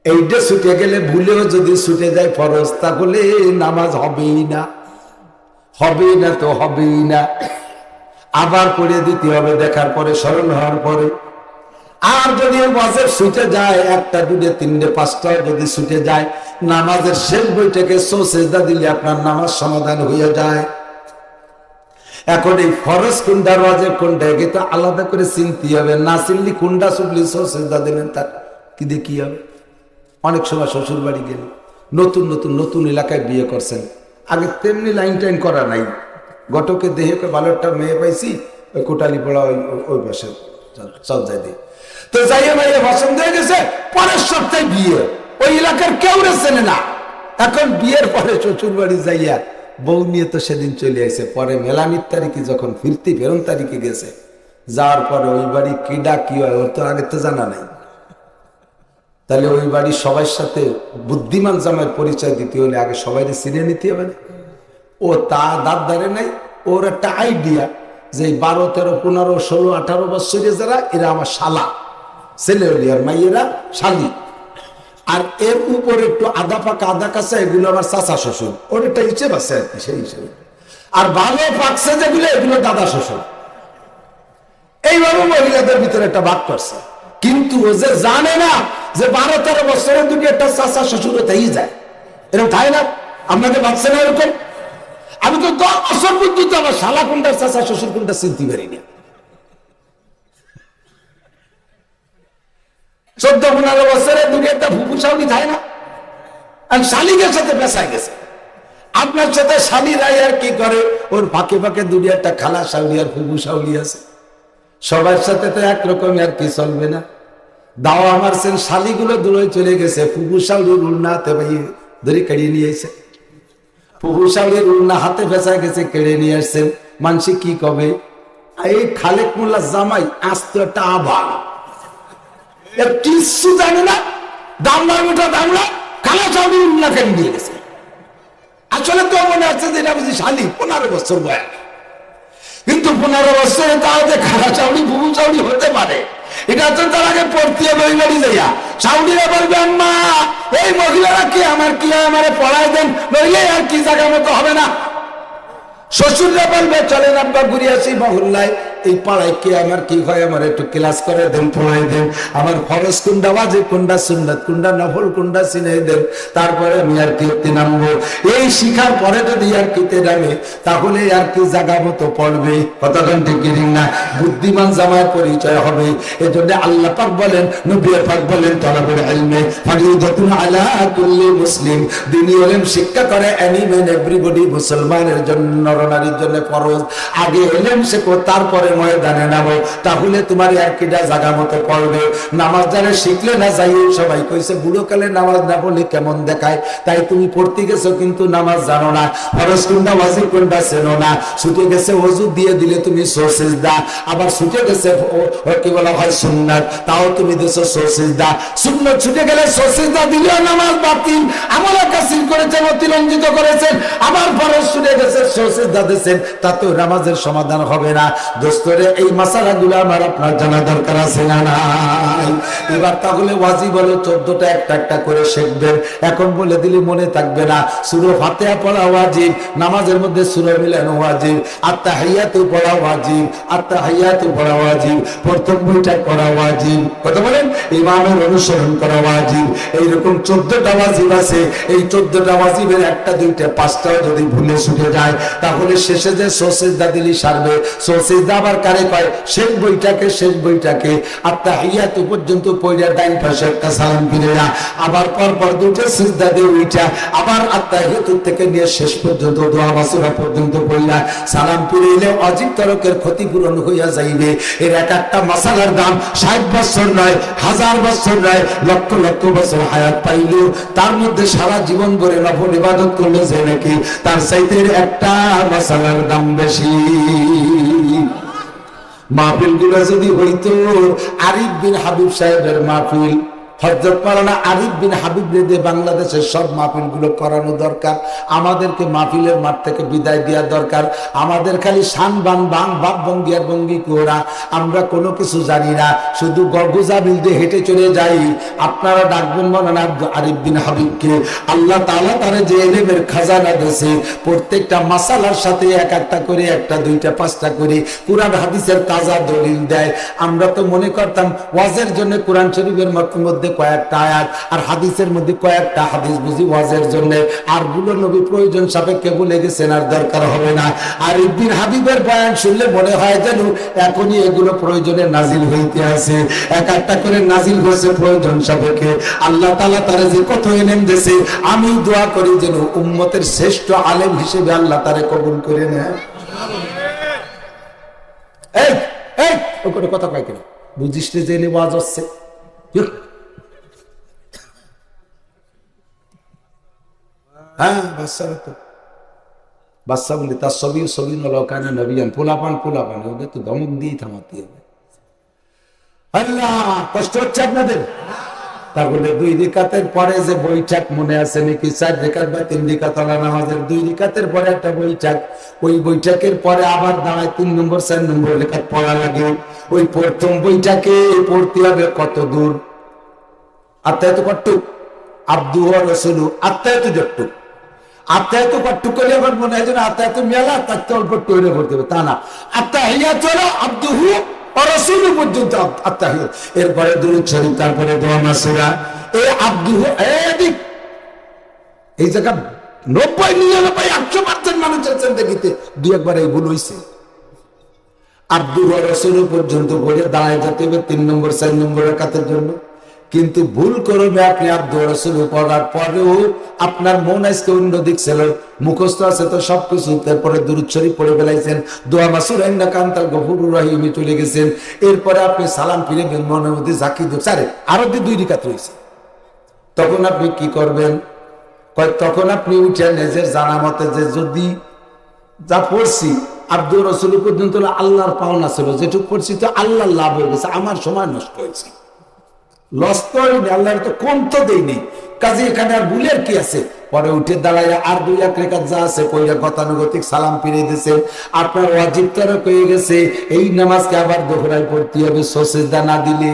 [SPEAKER 1] এইটা ছুটে গেলে ভুলেও যদি ছুটে যায় ফরজ, তাহলে নামাজ হবেই না, হবেই না তো হবেই না। আবার পড়ে দিতে হবে দেখার পরে, স্মরণ হওয়ার পরে। আর যদি ওয়াজিব ছুটে যায়, 1টা 2টা 3টে 5টা যদি ছুটে যায়, নামাজের শেষ বৈঠকে সিজদা দিলে আপনার নামাজ সমাধান হয়ে যায়। এখন এই ফরজ কোনটা ওয়াজিব কোনটা কিন্তু আলাদা করে চিনতে হবে, না চিনলে কোনটা ছুটলে সিজদা দিলেন তার কি দিয়ে কি হবে। অনেক সময় শ্বশুর বাড়ি গেলে নতুন নতুন নতুন এলাকায় বিয়ে করছেন, আগে তেমনি লাইন টাইন করা নাই, ঘটকে দেহে ভালো একটা মেয়ে পাইছি, ওই কোটালি পড়া ওই পাশে চল যাই দিয়ে তো যাইয়ে মাইয়ে পছন্দ হয়ে গেছে, পরের সপ্তাহে বিয়ে, ওই এলাকার কেউ চেনে না। এখন বিয়ের পরে শ্বশুর বাড়ি যাইয়া বউ নিয়ে তো সেদিন চলে আসে, পরে মেলানির তারিখে যখন ফেরন তারিখে গেছে, যাওয়ার পরে ওই বাড়ি কিডা কি হয় ওর তো আগে তো জানা নাই। তাহলে ওই বাড়ির সবার সাথে বুদ্ধিমান জামাইয়ের পরিচয় দিতে হলে আগে সবাই চিনে নিতে হবে না? ও তা দাঁত ধারে নাই, ওর একটা আইডিয়া যে 12, 13, 15, 16, 18 বছরের যারা এরা আমার শালা, ছেলে হলি আর মাইয়েরা শালি, আর এর উপরে একটু আদা পাকা আদা কাঁচা এগুলো আমার চাচা শ্বশুর, ওর একটা হিসেব আছে আর কি, সেই হিসেবে। আর ভালো পাকছে যেগুলো এগুলো দাদা শ্বশুর। এইভাবে মহিলাদের ভিতরে একটা ভাগ করছে, কিন্তু ও যে জানে না যে 12, 13 বছরের দুটি একটা চাচা শ্বশুর তাই যায়, এরকম তাই না? আপনাকে ভাবছে না এরকম? আমি তো 10 বছর পর্যন্ত আমার শালা কোনটা চাচা শ্বশুর কোনটা চিনতে পারি না। 14, 15 বছরের দুটি একটা ফুপু শালি থাকে না, আর শালিকের সাথে পেশায় গেছে। আপনার সাথে শালিরাই আর কি করে, ওর ফাঁকে ফাঁকে দুটি একটা খালা শাউলি আর ফুপু শাউলি আছে। সবার সাথে তো একরকম আর কি চলবে না। দাও আমার সেন শালিগুলো দূরে চলে গেছে, ফুপু শাউলির উন্না হাতে ধরে কেড়ে নিয়ে এসে, ফুপু শাউলির উন্না হাতে ফেঁসা গেছে, কেড়ে নিয়ে আসছেন। মানসি কি কবে, এই খালেক মোল্লা জামাই আস্ত একটা আবার কিছু জানে না, দামলা মোটা দামলা খালা শাউলির উন্না কেড়ে নিয়ে গেছে। আসলে তো মনে হচ্ছে যে এটা বুঝি শালি 15 বছর বয়স, কিন্তু 15 বছরে তাও যে খালা চাউলি ফুপু চাউলি হতে পারে, এটা তো তার আগে পড়তে হবে ওই বাড়ি যাইয়া। চাউলিরা বলবেন মা এই মহিলারা কি আমার কি আমার পড়ায় দেন, নইলে আর কি জায়গা মতো হবে না। শ্বশুররা বলবে চলেন আব্বা ঘুরে আসি মহল্লায়, এই পাড়ায় কে আমার কি হয় আমার একটু ক্লাস করে দেন, পড়াই দেন, আমার ফরজ কোনটা ওয়াজিব কোনটা সুন্নাত কোনটা নফল কোনটা চিনাই দেন, তারপরে আমি আর কিতে নামবো। এই শিখার পরে যদি আর কিতে নামে তাহলে আর কি জায়গা মতো পড়বে। কতক্ষণ ঠিক না? বুদ্ধিমান জামার পরিচয় হবে। এজন্য আল্লাহ পাক বলেন, নবী পাক বলেন তালাবুল ইলমে ফারিদাতুন আলা কুল্লি মুসলিম, দ্বীনি ইলম শিক্ষা করে এনি ম্যান এভরিবডি, মুসলমানের জন্য নরনারীর জন্য ফরজ। আগে ইলম শেখো তারপরে ময়দানে নামো, তাহলে তোমার আর কিটা জায়গা মতো পড়বে। নামাজ জানে শিখলে না যাই, সবাই কইছে বুড়ো কালে নামাজ না পড়লে কেমন দেখায়, তাই তুমি পড়তে গেছো কিন্তু নামাজ জানো না, ফরজ কোনটা ওয়াজিব কোনটা চেনো না। ছুটে গেছে ওযু দিয়ে দিলে তুমি সিজদা, আবার ছুটে গেছে কি বলা হয় সুন্নাত, তাও তুমি দিছো সিজদা। সুন্নাত ছুটে গেলে সিজদা দিলেও নামাজ বাতিল, আমলে কাসির করেছেন, অতিরঞ্জিত করেছেন। আবার ফরজ ছুটে গেছে সিজদা দিয়েছেন, তাতেও নামাজের সমাধান হবে না। দোস্তরে এই মাসালাগুলো আমার আপনার জানা দরকার আছে না নাই? এবার তাহলে ওয়াজিব হলো 14টা একটা একটা করে শিখবেন। এখন বলে দিলে মনে থাকবে না। সূরা ফাতিহা পড়া ওয়াজিব, নামাজের মধ্যে সূরা মিলানো ওয়াজিব, আত্তাহিয়াতু পড়া ওয়াজিব, আত্তাহিয়াতু পড়া ওয়াজিব, প্রথম বইটা পড়া ওয়াজিব, কথা বলেন, ইমামের অনুসরণ করা ওয়াজিব। এইরকম 14টা ওয়াজিব আছে। এই 14টা ওয়াজিবের একটা দুইটা পাঁচটাও যদি ভুলে ছুটে যায় তাহলে শেষে যে সিজদা দিলি সারবে। সিজদা আবার কারে কয়? শেষ বইটাকে আত্তাহিয়াতু পর্যন্ত পড়া, ডাইন পাশে একটা সালাম ফিরে না, আবার পর দুটো সিজদা দিয়ে উঠা, আবার আত্তাহিয়াতু থেকে নিয়ে শেষ পর্যন্ত দোয়া মাসুরা পর্যন্ত পড়া, সালাম ফিরাইলে অজিব তরকের ক্ষতিপূরণ হইয়া যাইবে। এর এক একটা মাসালার দাম 60 বছর নয়, 1000 বছর নয়, লক্ষ লক্ষ বছর হায়াত পাইলেও তার মধ্যে সারা জীবন ভরে নফল ইবাদত করলে যে নাকি তার চাইতে একটা মাসালার দাম বেশি। মাহফিল গুলো যদি হইতো আরিফ বিন হাবিব সাহেবের মাহফিল, হযরত মাওলানা আরিফ বিন হাবিব রেদে বাংলাদেশের সব মাহফিল গুলো করানো দরকার। আমাদেরকে মাহফিলের মাঠ থেকে বিদায় দেওয়া দরকার। আমাদের খালি শান বান বাং বাপ ভঙ্গি আর ভঙ্গি কোরা, আমরা কোনো কিছু জানি না, শুধু গগুজা বিলতে হেঁটে চলে যাই। আপনারা ডাকবেন মাওলানা আরিফ বিন হাবিবকে, আল্লাহ তাআলা তার যে ইলমের খাজানা দিয়েছে, প্রত্যেকটা মাসালার সাথে এক একটা করে, একটা দুইটা পাঁচটা করে কুরআন হাদিসের তাজা দলিল দেয়। আমরা তো মনে করতাম ওয়াজের জন্য কোরআন শরীফের মধ্যে কয়েকটা আয়াত আর হাদিসের মধ্যে কয়েকটা হাদিস বুঝি ওয়াজের জন্য, আর গুলো নবী প্রয়োজন সাপেক্ষে বলে গেছেন, আর দরকার হবে না। আর ইবনে হাবিবের বয়ান শুনলে মনে হয় যেন এখনই এগুলো প্রয়োজনে নাজিল হইতে আছে, এক একটা করে নাজিল হয়েছে প্রয়োজন সাপেক্ষে। আল্লাহ তাআলা তারে যে কত ইলম দিয়েছে, আমি দোয়া করি যেন উম্মতের শ্রেষ্ঠ আলেম হিসেবে আল্লাহ তারে কবুল করে নেয়। এই এই ওখানে কথা কয় কেন? বুঝিস যে ওয়াজ হচ্ছে, হ্যাঁ বাচ্চারা তো বাচ্চা বলি তার ছবি নলকানে নবিয়ান পোলাপান ওদের তো ধমক দিয়ে থামাতে হবে। আল্লাহ কষ্ট হচ্ছে আপনাদের? তাহলে 2 রিকাতের পরে যে বৈঠক মনে আছে নাকি 4 রিকাত বা 3 রিকাত নামাজের 2 রিকাতের পরে একটা বৈঠক, ওই বৈঠকের পরে আবার দাঁড়ায় 3 নম্বর 4 নম্বর রিকাত পড়া লাগে। ওই প্রথম বৈঠকে পড়তে হবে কত দূর? আত্মায়ত কটুক আব্দু ওয়া রাসূলু আত্মায়ত জট্টু আত্মায়ত কটুক করলে আবার মনে হয় যেন আত্মায়ত মেলা তার তো অল্প তৈরি করতে হবে, তা না। আত্তাহিয়াতু আব্দুহু ওয়া রাসূলু পর্যন্ত আত্তাহিয়াত, এরপরে দুরূদ শরীফ, তারপরে দোয়া মাসুরা। এই আব্দুহু এদিক এই জায়গা 90-99-100% মানুষ আছেন দেখিতে 2-1 এই ভুল হইছে। আব্দু ওয়া রাসূলু পর্যন্ত বলে দাঁড়ায় যেতে হবে 3 নম্বর 4 নম্বর রাকাতের জন্য। কিন্তু ভুল করবে আপনি আব্দু ওয়া রাসূলু পড়ার পরেও আপনার মন আজকে অন্য দিক ছিল, মুখস্থ আছে তো সবকিছু, তারপরে দুরূদ শরীফ পড়ে ফেলাইছেন, দোয়া মাসুরা ইন্নাকা আনতাল গফুরুর রহিম চলে গেছেন। এরপরে আপনি সালাম ফিরে মনের মধ্যে ঝাঁকি দিচ্ছেন, আরো 2 রিকাত রয়েছে। তখন আপনি কি করবেন? তখন আপনি উঠে নিজের জানা মতে যে যদি যা পড়ছি আব্দু ওয়া রাসূলু পর্যন্ত আল্লাহর পাওনা ছিল, যেটুকু পড়ছি তো আল্লাহর লাভ হয়ে গেছে, আমার সময় নষ্ট হয়েছে, লস তো হয়নি, আল্লাহর তো কম তো দেয়নি, কাজে এখানে আর ভুলের কি আছে? পরে উঠে দাঁড়ায় আর 2-1 রেখাত যা আছে কইরা গতানুগতিক সালাম ফিরে দিয়েছে, আপনার ওয়াজিব তরক হয়ে গেছে। এই নামাজকে আবার দোহরায় পড়তে হবে সিজদা না দিলে।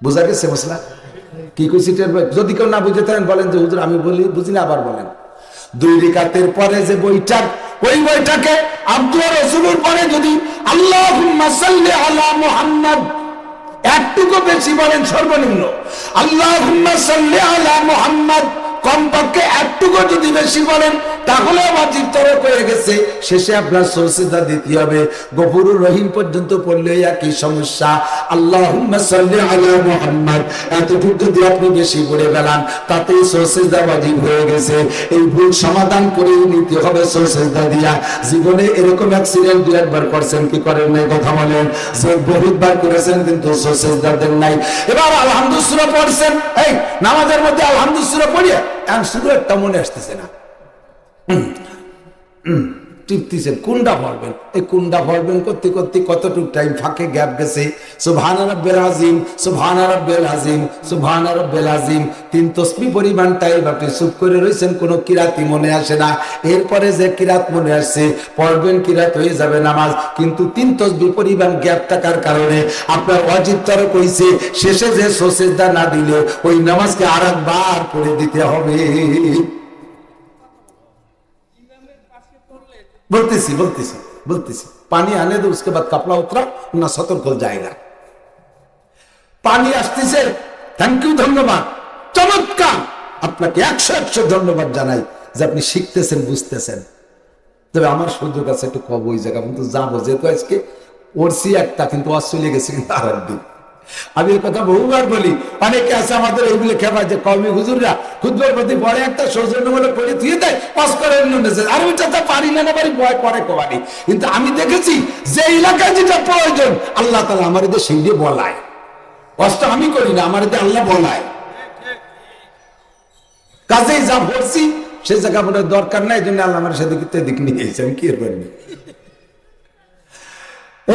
[SPEAKER 1] বুঝা গেছে মশলা কি কইছি? যদি কেউ না বুঝে থাকেন বলেন যে হুজুর আমি বলি বুঝি না, আবার বলেন। 2 রিকাতের পরে যে বৈঠক, ওই বৈঠকে আব্দু ওয়া রাসূলুর পরে যদি আল্লাহুম্মা সাল্লি আলা মুহাম্মদ একটুকু বেশি বলেন, সর্বনিম্ন আল্লাহুম্মা সাল্লি আলা মুহাম্মদ কমপক্ষে একটুকু যদি বেশি বলেন তাহলে ওয়াজিব তরক হয়ে গেছে। শেষে আপনার সিজদা দিতে হবে। গফুরুর রহিম পর্যন্ত পড়লে একই সমস্যা, আল্লাহুম্মা সাল্লি আলা মুহাম্মদ এতটুকু যদি আপনি বেশি পড়ে গেলেন তাতেই সিজদা ওয়াজিব হয়ে গেছে। এই ভুল সমাধান করে নিতে হবে সিজদা দিয়া। জীবনে এরকম অ্যাক্সিডেন্ট 2-1 করছেন কি করেন নাই? কথা বলেন। যে বহুতবার করেছেন কিন্তু সিজদা দেন নাই। এবার আলহামদুলিল্লাহ সূরা পড়ছেন, এই নামাজের মধ্যে আলহামদুলিল্লাহ সূরা পড়িয়া এখন শুধু একটা মনে আসতেছে না, টিপতেছেন কোনটা পড়বেন। এই কোনটা পড়বেন করতে করতে কতটুকু টাইম ফাঁকে গ্যাপ গেছে। সুবহানা রাব্বিল আযীম, সুবহানা রাব্বিল আযীম, সুবহানা রাব্বিল আযীম 3 তাসবিহ পরিমাণ টাইম আপনি চুপ করে রয়েছেন, কোনো কিরাতি মনে আসে না। এরপরে যে কিরাত মনে আসছে পড়বেন, কিরাত হয়ে যাবে নামাজ, কিন্তু 3 তাসবিহ পরিমাণ গ্যাপ থাকার কারণে আপনার ওয়াজিব তরক হইছে। শেষে যে সিজদা না দিলে ওই নামাজকে আরেকবার পড়ে দিতে হবে। বলতেছি পানি আনে দো, उसके बाद कपड़ा उतरा ना सतर्क हो जाएगा। পানি আসতেছে, থ্যাংক ইউ, ধন্যবাদ, চমৎকার, আপনাকে 100 ধন্যবাদ জানাই যে আপনি শিখতেছেন, বুঝতেছেন। তবে আমার সুযোগ আছে একটু কব ওই জায়গা কিন্তু যাবো, যেহেতু আজকে ওরসি একটা কিন্তু অস্ট্রেলিয়া গেছে কিন্তু আর একদিন। আমি এই কথা বহুবার বলি, অনেকে আছে আমাদের এইগুলো খেপায় যে কওমি হুজুররা খুতবার প্রতি বড় একটা সৌজন্যমূলক করে দিয়ে দেয়, পাস করে আর ওইটা তো পারি না পারি ভয় করে কবানি। কিন্তু আমি দেখেছি যে এলাকায় যেটা প্রয়োজন আল্লাহ তাআলা আমার এদের সেই দিয়ে বলায়, কষ্ট আমি করি না, আমার এদের আল্লাহ বলায়। কাজেই যা বলছি সে জায়গা মনে দরকার নাই, এই জন্য আল্লাহ আমার সেদিকে দিক নিয়ে গেছে, আমি কি এর পারি।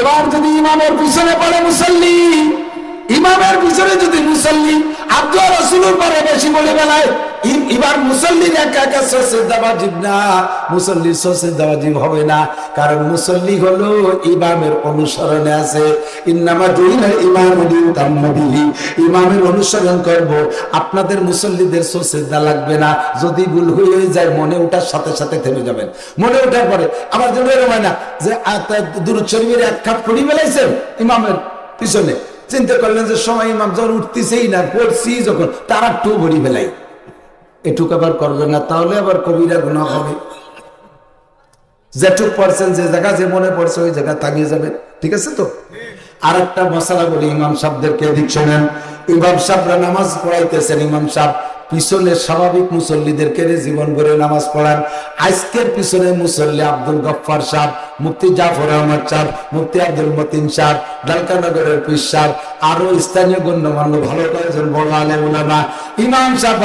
[SPEAKER 1] এবার যদি ইমামের পিছনে পড়ে মুসল্লি, ইমামের পিছনে যদি মুসল্লি আব্দু ওয়া রাসূলুর পরে বেশি বলে বেলায়, এবার মুসল্লির একা একা সিজদা ওয়াজিব না, মুসল্লির সিজদা ওয়াজিব হবে না, কারণ মুসল্লি হলো ইমামের অনুসরণে আছে। ইন্নামা জুইলাল ইমামু লিউতাম্মা বিহি, ইমামের অনুসরণ করব। আপনাদের মুসল্লিদের সিজদা লাগবে না, যদি ভুল হয়ে যায় মনে ওঠার সাথে সাথে থেমে যাবেন। মনে ওঠার পরে আবার যেন এরকম হয় না যে দুরূদ শরীফের এক খাপ পড়ি বেলাইছেন ইমামের পিছনে, চিন্তা করলেন যে সময় ইমাম যখন উঠতেছেই না, পড়ছি যখন তারা একটু ভরি বেলাই, এটুক আবার করবেন না, তাহলে আবার কবিরা গুনাহ হবে। যেটুক পড়ছেন, যে জায়গা যে মনে পড়ছে ওই জায়গা তাকিয়ে যাবেন, ঠিক আছে তো? আর একটা মশলা বলি, ইমাম সাহেবদেরকে এদিক শোনেন। ইমাম সাহেবরা নামাজ পড়াইতেছেন, ইমাম সাহেব পিছনে স্বাভাবিক মুসল্লিদেরকে জীবন ভরে নামাজ পড়ান। আজকের পিছনে মুসল্লি আব্দুল গফফার সাহেব, মুফতি জাফর আহমদ সাহেব, মুফতি আব্দুল মতিন সাহেব, ডালকানগরের পীর সাহেব, আরো স্থানীয় গণ্যমান্য ভালো কয়েকজন বড় আলেম উলামা। ইমাম সাহেব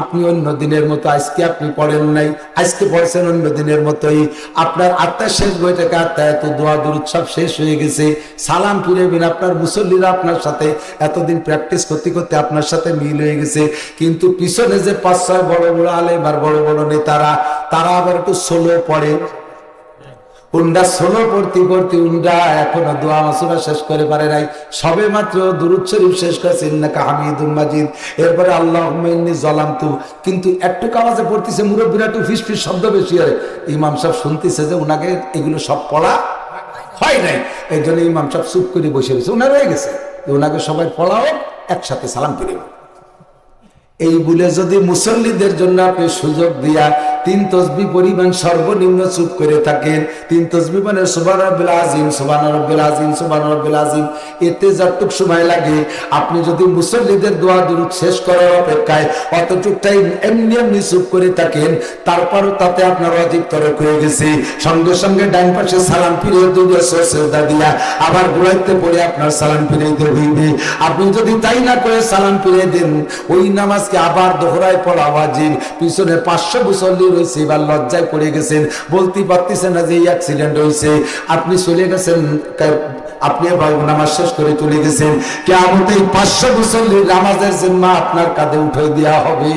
[SPEAKER 1] আপনি অন্য দিনের মতো আজকে আপনি পড়েন নাই, আজকে পড়ছেন অন্য দিনের মতোই। আপনার আত্মার শেষ বইটাকে আত্মা এত দোয়া দুরূদ সব শেষ হয়ে গেছে, সালাম ফিরেবেন। আপনার মুসল্লিরা আপনার সাথে এতদিন প্র্যাকটিস করতে করতে আপনার সাথে মিল হয়ে গেছে, কিন্তু পিছনে যে 5-6 বড় বড় আলেম আর বড় বড় নেতারা, তারা আবার একটু সোলো পড়ে। উন্ডা সোলো পড়তে পড়তে উন্ডা এখনো দোয়া মাসুরা শেষ করে পারে নাই, সবে মাত্র দুরূদ শরীফ শেষ করেছে ইন্নাকা হামিদুম মাজিদ, এরপরে আল্লাহুম্মা ইন্নী যালামতু। কিন্তু একটু আওয়াজে পড়তেছে, মুরব্বিরা একটু ফিস ফিস শব্দ বেশি হয়, ইমাম সাহেব শুনতেছে যে উনাকে এগুলো সব পড়া হয় নাই, এই জন্য ইমাম সাহেব চুপ করে বসে রয়েছে। উনার হয়ে গেছে উনাকে সবাই পড়াও, একসাথে সালাম ফিরে। এই বলে যদি মুসল্লিদের জন্য আপনি সুযোগ দিয়া 3 তাসবিহ পরিমাণ সর্বনিম্ন চুপ করে থাকেন, 3 তাসবিহ মানে সুবহান রাব্বিল আযীম, সুবহান রাব্বিল আযীম, সুবহান রাব্বিল আযীম, এতে যতটুক সময় লাগে আপনি যদি মুসল্লিদের দোয়া দুরূদ শেষ করার অপেক্ষায় অতটুক টাইম এমনি এমনি চুপ করে থাকেন, তারপরও তাতে আপনার ওয়াজিব তরক হয়ে গেছে। সঙ্গে সঙ্গে ডান পাশে সালাম ফিরিয়ে দুইটা সেজদা দিয়া আবার ঘুরাইতে পড়ে আপনার সালাম ফিরাইতে হইবে। আপনি যদি তাই না করে সালাম ফিরিয়ে দেন, ওই নামাজকে আবার দোহরায় পড়া ওয়াজিব। পিছনে 500 মুসল্লি রয়েছে, এবার লজ্জায় পড়ে গেছেন, বলতে পারতেছেন না যে অ্যাক্সিডেন্ট হয়েছে, আপনি চলে গেছেন, আপনি নামাজ শেষ করে চলে গেছেন, কিয়ামতে 500 মুসল্লির নামাজের জিম্মা আপনার কাঁধে উঠে দেওয়া হবে।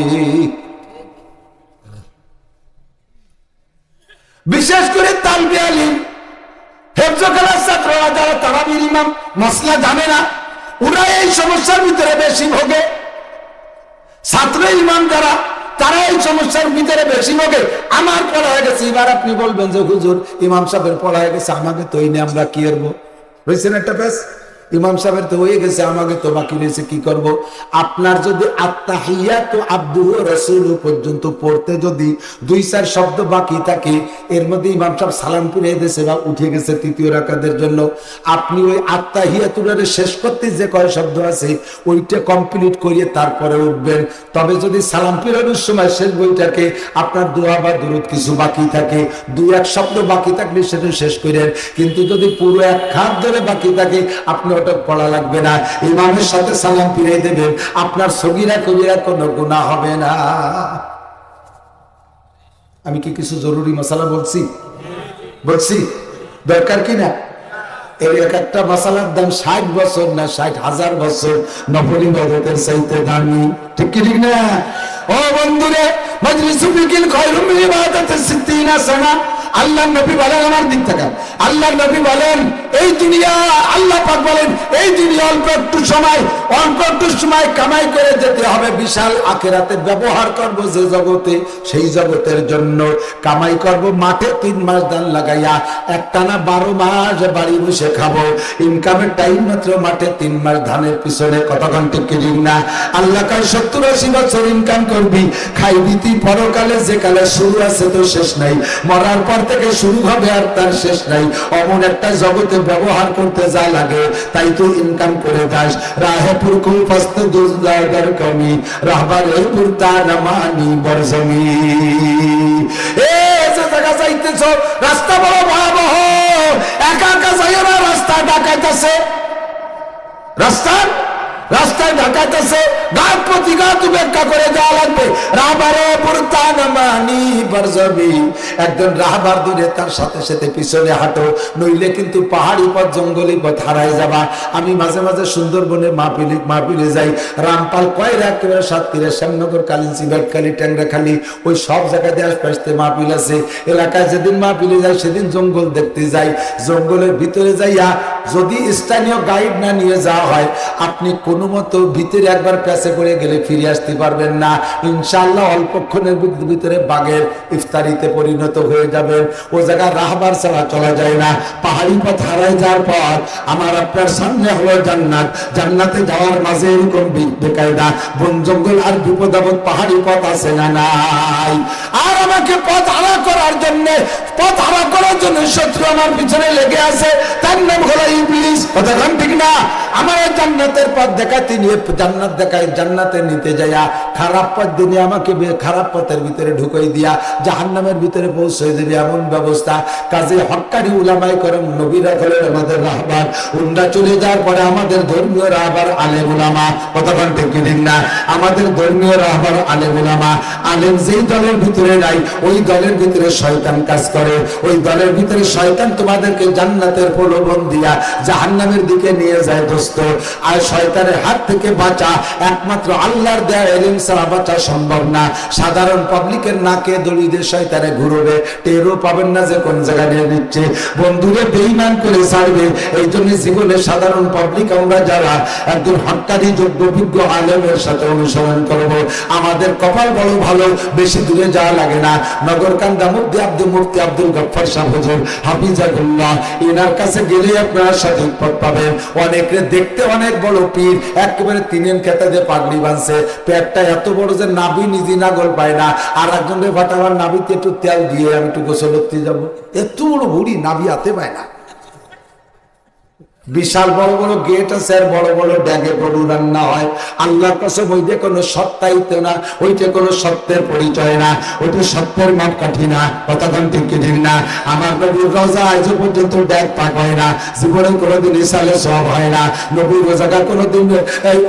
[SPEAKER 1] বিশেষ করে তালবি আলিম, হেফজ খেলার ছাত্ররা যারা তারাবির ইমাম মাসলা জানে না, ওরা এই সমস্যার ভিতরে বেশি ভোগে। ছাত্র ইমাম যারা, তারা এই সমস্যার ভিতরে বেশি ভোগে। আমার পড়া হয়ে গেছে, এবার আপনি বলবেন যে হুজুর ইমাম সাহেবের পড়া হয়ে গেছে, আমাকে তো এই নিয়ে আমরা কি করবো? বুঝছেন একটা বেশ, ইমাম সাহেবের তো হয়ে গেছে, আমাকে তো বাকি রয়েছে, কি করব? আপনার যদি আত্তাহিয়াতু আবদুহু রাসূলু পর্যন্ত পড়তে যদি 2-4 শব্দ বাকি থাকে, এর মধ্যে ইমাম সাহেব সালাম ফিরিয়ে দিয়েছে বা উঠে গেছে তৃতীয় রাকাতের জন্য, আপনি ওই আত্তাহিয়াতুরে শেষ করতে যে কয় শব্দ আছে ওইটা কমপ্লিট করিয়ে তারপরে উঠবেন। তবে যদি সালাম ফিরানোর সময় শেষ বইটাকে আপনার দোয়া বা দুরূদ কিছু বাকি থাকে, 2-1 শব্দ বাকি থাকলে সেটা শেষ করেন, কিন্তু যদি পুরো এক খাত ধরে বাকি থাকে আপনি ওটা পড়া লাগবে না, ইমামের সাথে সালাম ফিরিয়ে দেবেন, আপনার সগীরা কবিরা কোনো গুনাহ হবে না। আমি কি কিছু জরুরি মাসালা বলছি দরকার কি না? এর এক একটা মাসালার দাম 60 বছর না 60,000 বছর নফল ইবাদতের চাইতে দামি, ঠিক কি ঠিক না? ও বন্ধুরে, মাজলিসুল ফিকিল খায়রুম মিন ইবাদাতিস 60 সানা। আল্লাহ নবী বলেন, আমার দিক থেকে আল্লাহ নবী বলেন, এই দুনিয়া, আল্লাহ পাক বলেন এই দুনিয়া অল্প একটু সময় কামাই করে যেতে হবে, বিশাল আখিরাতে ব্যবহার করব যে জগতে, সেই জগতের জন্য কামাই করব মাঠে 3 মাস ধান লাগাইয়া, একটানা 12 মাস বাড়ি বসে খাবো। ইনকামের টাইম মাত্র মাঠে 3 মাস ধানের পিছনে, কতক্ষণ ঠিক ঠিক না? আল্লাহ কাল 70-80 বছর ইনকাম করবি, খাইবি তুই পরকালে, যে কালে শুরু আছে তো শেষ নাই, মরার পর থেকে শুরু হবে আর তার শেষ নাই। অমন একটা জগতে ব্যবহার করতে যা লাগে তাই তুই ইনকাম করে যাস। রাহে পুরকুম ফাস্ত দুজদার কমি রাহবারে পুরতা নামানি বরজমি। এ যে জায়গা যাইতেছো রাস্তা বড় ভয়াবহ, একা একা যাইও না, রাস্তা ডাকাইতেছে, রাস্তায় ঢাকাইতেছে, ঘাট প্রতিঘাত উপেক্ষা করে যাওয়া লাগবে। রাহবারে পুরতা নামানি বরজমি, একজন রাহবার দূরে তার সাথে সাথে পিছনে হাঁটো, নইলে কিন্তু পাহাড়ি পথ জঙ্গলি পথ হারাই যাবা। আমি মাঝে মাঝে সুন্দরবনে মাহফিলে যাই, রামপাল, কয়রা, একেবারে সাতক্ষীরা, শ্যামনগর, কালিঞ্চি, বেটখালি, ট্যাংরাখালি, ওই সব জায়গাতে আশপাশে মাহফিল আছে। এলাকায় যেদিন মাহফিলে যাই সেদিন জঙ্গল দেখতে যাই। জঙ্গলের ভিতরে যাইয়া যদি স্থানীয় গাইড না নিয়ে যাওয়া হয়, আপনি কোনো মতো ভিতরে একবার প্যাসে করে গেলে ফিরে আসতে পারবেন না। ইনশাআল্লাহ অল্পক্ষণের ভিতরে বাঘের ইফতারিতে পরিণত হয়ে যাবেন। ও জায়গায় রাহবার ছাড়া চলা যায় না। পাহাড়ি পথ হারাই যাওয়ার পর আমার আপনার সামনে হলো জান্নাত। জান্নাতে যাওয়ার মাঝে এরকম বেকায়দা বন জঙ্গল আর বিপদ আপদ পাহাড়ি পথ আছে না নাই? আর আমাকে পথ হারা করার জন্য শত্রু আমার পিছনে লেগে আছে, তার নাম হলো ইবলিস। কথা ঠিক না? আমার এই জান্নাতের পথ দেখাতে নিয়ে জান্নাত দেখায়, জান্নাতে নিতে যাইয়া খারাপ পথ দিয়ে আমাকে খারাপ পথের ভিতরে ঢুকাই দিয়া জাহান্নামের ভিতরে পৌঁছে দেবে এমন ব্যবস্থা। কাজে হক্কানি উলামায়ে কেরাম নবীরা হলেন আমাদের রাহবার, উন্ডা চলে যাওয়ার পরে আমাদের ধর্মীয় রাহবার আলেম উলামা, কতক্ষণ ঠিক ঠিক না? আমাদের ধর্মীয় রাহবার আলেম উলামা। আলেম যেই দলের ভিতরে নাই ওই দলের ভিতরে শয়তান কাজ করে, ওই দলের ভিতরে শয়তান তোমাদেরকে জান্নাতের প্রলোভন দিয়া জাহান্নামের দিকে নিয়ে যায় দোস্ত। আর শয়তানের হাত থেকে বাঁচা একমাত্র আল্লাহর দেয়া ইলম ছাড়া বাঁচা সম্ভব না। সাধারণ পাবলিকের নাকে দড়ি দিয়ে শয়তানে ঘুরবে, টেরও পাবেন না যে কোন জায়গায় নিয়ে নিচ্ছে। বন্ধুরে বেঈমান করে ছাড়বে। এই জন্য জীবনে সাধারণ পাবলিক আমরা যারা একজন হক্কানি যোগ্য বিজ্ঞ আলেমের সাথে অনুসরণ করব। আমাদের কপাল বড় ভালো, বেশি দূরে যাওয়া লাগে না। নগরকান্দা মুফতি আব্দুল গফফার সাহেব হুজুর হাফিজাহুল্লাহ, এনার কাছে গেলে আপনারা সঠিক পথ পাবেন। অনেকে দেখতে অনেক বড় পীর, একেবারে তিনেন খেতে দিয়ে পাগড়ি বাঁধছে, পেটটা এত বড় যে নাভি নিজে নাগল পায় না। আর একজনের ফাটাবার নাভিতে একটু তেল দিয়ে আমি একটু গোসল করতে যাবো, এত বড় ভুড়ি নাভি হাতে পায় না। বিশাল বড় বড় গেট আছে আর বড় বড় ড্যাগে গরু রান্না হয়। আল্লাহর কসম ওইটা কোনো সত্যায়িত না, ওইটা কোনো সত্যের পরিচয় না, ওইটা সত্যের মাপকাঠি না। কতক্ষণ ঠিক ঠিক না? আমার নবীর রোজা আজ পর্যন্ত ড্যাগ পাক হয় না, জীবনে কোনোদিন ইসালে সব হয় না। নবীর ও জায়গা কোনোদিন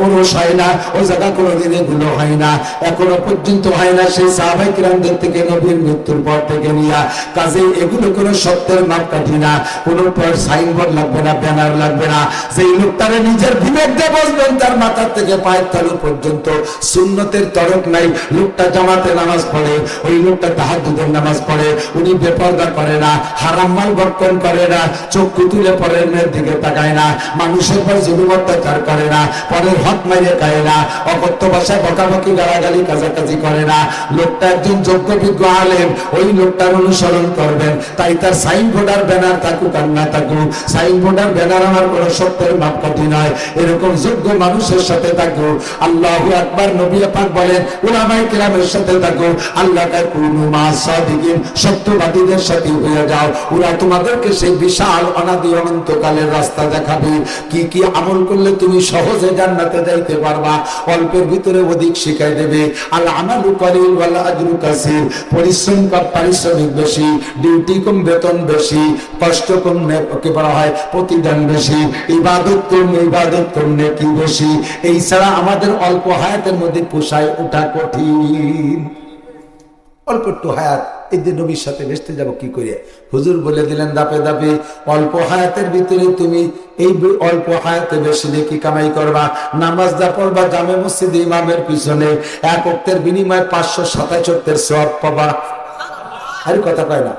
[SPEAKER 1] ওরস হয় না, ও জায়গা কোনোদিন এগুলো হয় না, এখনো পর্যন্ত হয় না। সেই সাহাবায়ে কিরামদের থেকে নবীর মৃত্যুর পর থেকে নিয়া কাজে এগুলো কোনো সত্যের মাপকাঠি না। কোনো সাইনবোর্ড লাগবে না, ব্যানার লাগবে না। সেই লোকটারে নিজের বিবেক দিয়ে বসবেন, তার মাথা থেকে পায়ের তালু পর্যন্ত সুন্নতের তরক নাই। লোকটা জামাতে নামাজ পড়ে, ওই লোকটা তাহাজ্জুদের নামাজ পড়ে, উনি বেপরদা করে না, হারাম মাল ভক্ষণ করে না, চক্ষু তুলে পরের মেয়ের দিকে তাকায় না, মানুষের পর জুলুম অত্যাচার করে না, পরের হক মাইরে খায় না, অকথ্য ভাষায় বকাবকি গালাগালি কাজাকাজি করে না। লোকটা একজন যোগ্য বিজ্ঞ আলেম, ওই লোকটার অনুসরণ করবেন। তাই তার সাইনবোর্ড আর ব্যানার থাকুক আর না থাকুক, সাইনবোর্ড আর ব্যানার আমার কোন সত্যের মাপকাঠি নয়। এরকম যোগ্য মানুষের সাথে থাকো। আল্লাহু আকবার। নবী পাক বলেন উলামায়ে কেরামের সাথে থাকো। আল্লাহ কুনু মা সাদিকিন, সত্যবাদীদের সাথে হয়ে যাও। ওরা তোমাদেরকে সেই বিশাল অনাদি অনন্তকালের রাস্তা দেখাবে। কি কি আমল করলে তুমি সহজে জান্নাতে যাইতে পারবা, অল্পের ভিতরে অধিক শিখাই দেবে। আল আমালু কালিল ওয়াল আজরু কাসীর। পরিশ্রম কম, পারিশ্রমিক বেশি, ডিউটি কম, বেতন বেশি, কষ্ট কম, নেকি বলা হয় প্রতিদান বেশি, ইবাদত কম, ইবাদত কম, নেকি বেশি। এই ছাড়া আমাদের অল্প হায়াতের মধ্যে পোষায় ওঠা কঠিন। অল্প একটু হায়াত, এই যে নবীর সাথে ভেসতে যাব কি করে? হুজুর বলে দিলেন দাপে দাপে, অল্প হায়াতের ভিতরে তুমি এই অল্প হায়াতে বেশি নেকি কামাই করবা। নামাজ দা পড়বা জামে মসজিদে ইমামের পিছনে, এক ওয়াক্তের বিনিময়ে 527 ওয়াক্তের সওয়াব পাবা। আরে কথা কয় না,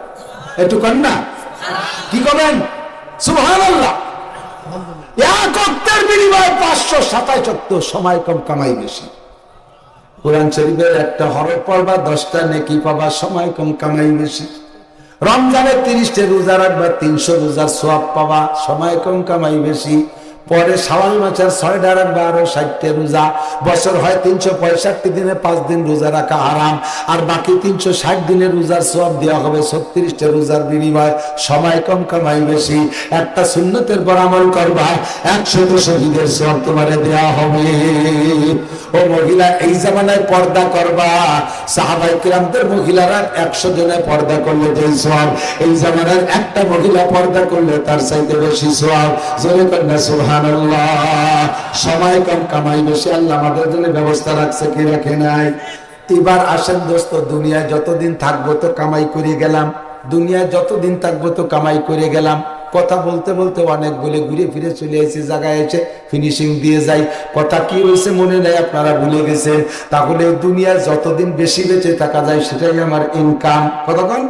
[SPEAKER 1] একটু কর না, কি করবেন? সুবহানাল্লাহ। এক ওয়াক্তের বিনিময়ে 527 ওয়াক্ত, সময় কম কামাই বেশি। কোরআন শরীফের একটা হরফ পড়বা 10টা নেকি পাবা, সময় কম কামাই বেশি। রমজানের 30টা রোজা রাখবা, 300 রোজার সওয়াব পাবা, সময় কম কামাই বেশি। পরে শাওয়াল মাসের 6টা রাখবা, আরো 60টা রোজা। বছর হয় 365 দিনে 5 দিন রোজা রাখা হারাম, আর বাকি 360 দিনের রোজার সওয়াব দেওয়া হবে 36টা রোজার বিনিময়, সময় কম কামাই বেশি। একটা সুন্নতের পর আমল করবা, 100 শহীদের সওয়াব তোমারে দেওয়া হবে। ও মহিলা, এই জামানায় পর্দা করবা। সাহাবায়ে কিরামদের মহিলারা 100 জনে পর্দা করলে যে সওয়াব, এই জামানার একটা মহিলা পর্দা করলে তার চাইতে বেশি সওয়াব। জোরে কন্যা সুবহানাল্লাহ। সময় কম কামাই বেশি, আল্লাহ আমাদের জন্য ব্যবস্থা রাখছে কি রাখে নাই? এবার আসেন দোস্ত, দুনিয়ায় যতদিন থাকবো তো কামাই করে গেলাম, দুনিয়ায় যতদিন থাকবো তো কামাই করে গেলাম। কথা বলতে বলতে অনেক বলে ঘুরে ফিরে চলে এসে জায়গায় এসে ফিনিশিং দিয়ে যাই। কথা কি হয়েছে মনে নেই, আপনারা ভুলে গেছেন। তাহলে দুনিয়ায় যতদিন বেশি বেঁচে থাকা যায় সেটাই আমার ইনকাম। কতক্ষণ?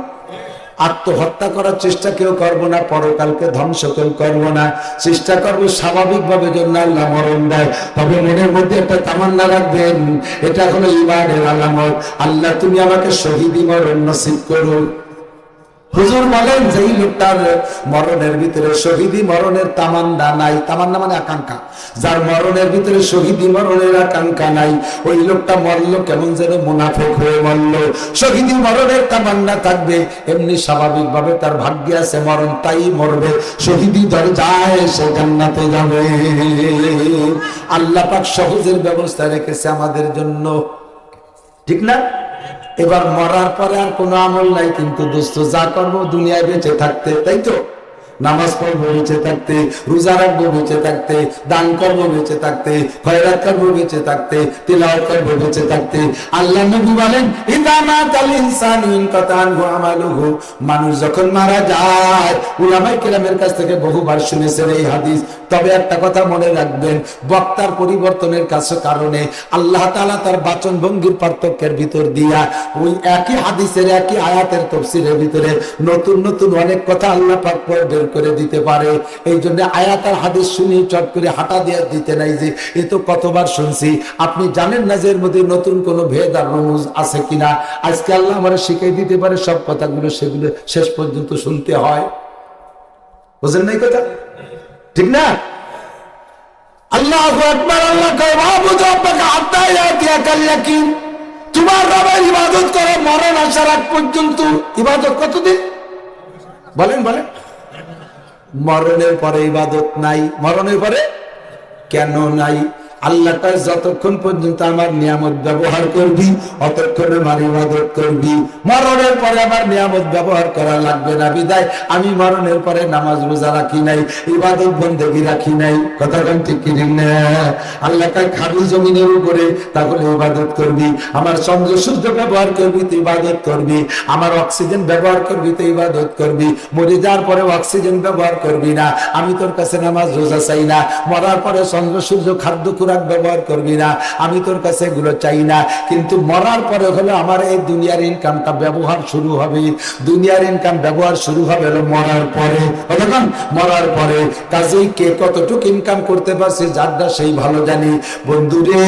[SPEAKER 1] আত্মহত্যা করার চেষ্টা কেউ করবো না, পরকালকে ধ্বংস কেউ করবো না, চেষ্টা করবো স্বাভাবিকভাবে জন্য আল্লাহ মরণ দেয়। তবে মনের মধ্যে একটা তামান্না রাখবেন, এটা হলো ঈমানের আলামত। আল্লাহ তুমি আমাকে শহীদি মরণ নসিব করো। হুজুর বলেন যেই লোকটার মরণের ভিতরে শহীদি মরণের তামান্না নাই, তামান্না মানে আকাঙ্ক্ষা, যার মরণের ভিতরে শহীদি মরণের আকাঙ্ক্ষা নাই, ওই লোকটা মরলো কেমন যেন মুনাফিক হয়ে মরলো। শহীদি মরণের তামান্না থাকবে, এমনি স্বাভাবিক ভাবে তার ভাগ্যে আছে মরণ, তাই মরবে, শহীদি দরজায় সে জান্নাতে যাবে। আল্লাহ পাক সহজের ব্যবস্থা রেখেছে আমাদের জন্য, ঠিক না? এবার মরার পরে আর কোনো আমল নাই, কিন্তু দোস্ত যা করবো দুনিয়ায় বেঁচে থাকতে, তাই তো? নামাজ পড়বো বেঁচে থাকতে, রোজা রাখবো বেঁচে থাকতে, দান করবো বেঁচে থাকতে, খয়রাত করবো বেঁচে থাকতে, তিলাওয়াত করবো বেঁচে থাকতে। আল্লাহ নবী বলেন ইযা মাতাল ইনসানু ইনকাতা আনহু আমালুহু, মানুষ যখন মারা যায়, উলামায়ে কেরামের কাছ থেকে বহুবার শুনেছেন এই হাদিস। তবে একটা কথা মনে রাখবেন, বক্তার পরিবর্তনের কারণে আল্লাহ তাআলা তার বাচন ভঙ্গির পার্থক্যের ভিতর দিয়া ওই একই হাদিসের একই আয়াতের তাফসীরের ভিতরে নতুন নতুন অনেক কথা আল্লাহ পাক বের করে দিতে পারে। এই জন্য আয়াত আর হাদিস শুনি চট করে হাঁটা দিয়ে দিতে নাই যে এ তো কতবার শুনছি। আপনি জানেন না যে এর মধ্যে নতুন কোনো ভেদ আর রমুজ আছে কিনা। আজকে আল্লাহ আমরা শিখিয়ে দিতে পারে সব কথাগুলো, সেগুলো শেষ পর্যন্ত শুনতে হয়। বুঝলেন না এই কথা? ঠিক না? আল্লাহু আকবার। আল্লাহ কয় ওয়াবুদু রাব্বাকা হাত্তা ইয়াতিয়াকাল ইয়াকিন, তোমার রবের ইবাদত করো মরণ আসার আগ পর্যন্ত। ইবাদত কতদিন বলেন? বলেন। মরণের পরে ইবাদত নাই। মরণের পরে কেন নাই? আল্লাহ কয় যতক্ষণ পর্যন্ত আমার নিয়ামত ব্যবহার করবি অতক্ষণ আমার ইবাদত করবি। মরণের পরে আমার নিয়ামত ব্যবহার করা লাগবে না বিদায় আমি মরণের পরে নামাজ রোজা রাখি নাই, ইবাদত বন্দেগী রাখি নাই। কথা কোন ঠিক কি না? আল্লাহ কয় খাবি জমিনের উপরে, তাহলে ইবাদত করবি। আমার চন্দ্র সূর্য ব্যবহার করবি তো ইবাদত করবি, আমার অক্সিজেন ব্যবহার করবি তো ইবাদত করবি। মরে যাওয়ার পরে অক্সিজেন ব্যবহার করবি না, আমি তোর কাছে নামাজ রোজা চাই না। মরার পরে চন্দ্র সূর্য খাদ্য ব্যবহার করবি না, আমি তোর কাছে এগুলো চাই না। কিন্তু মরার পরে হলো আমার এই দুনিয়ার ইনকামটা ব্যবহার শুরু হবে। দুনিয়ার ইনকাম ব্যবহার শুরু হবে হলো মরার পরে। কতক্ষণ? মরার পরে। কাজেই কে কতটুকু ইনকাম করতে পারছে যারটা সেই ভালো জানি। বন্ধুরে,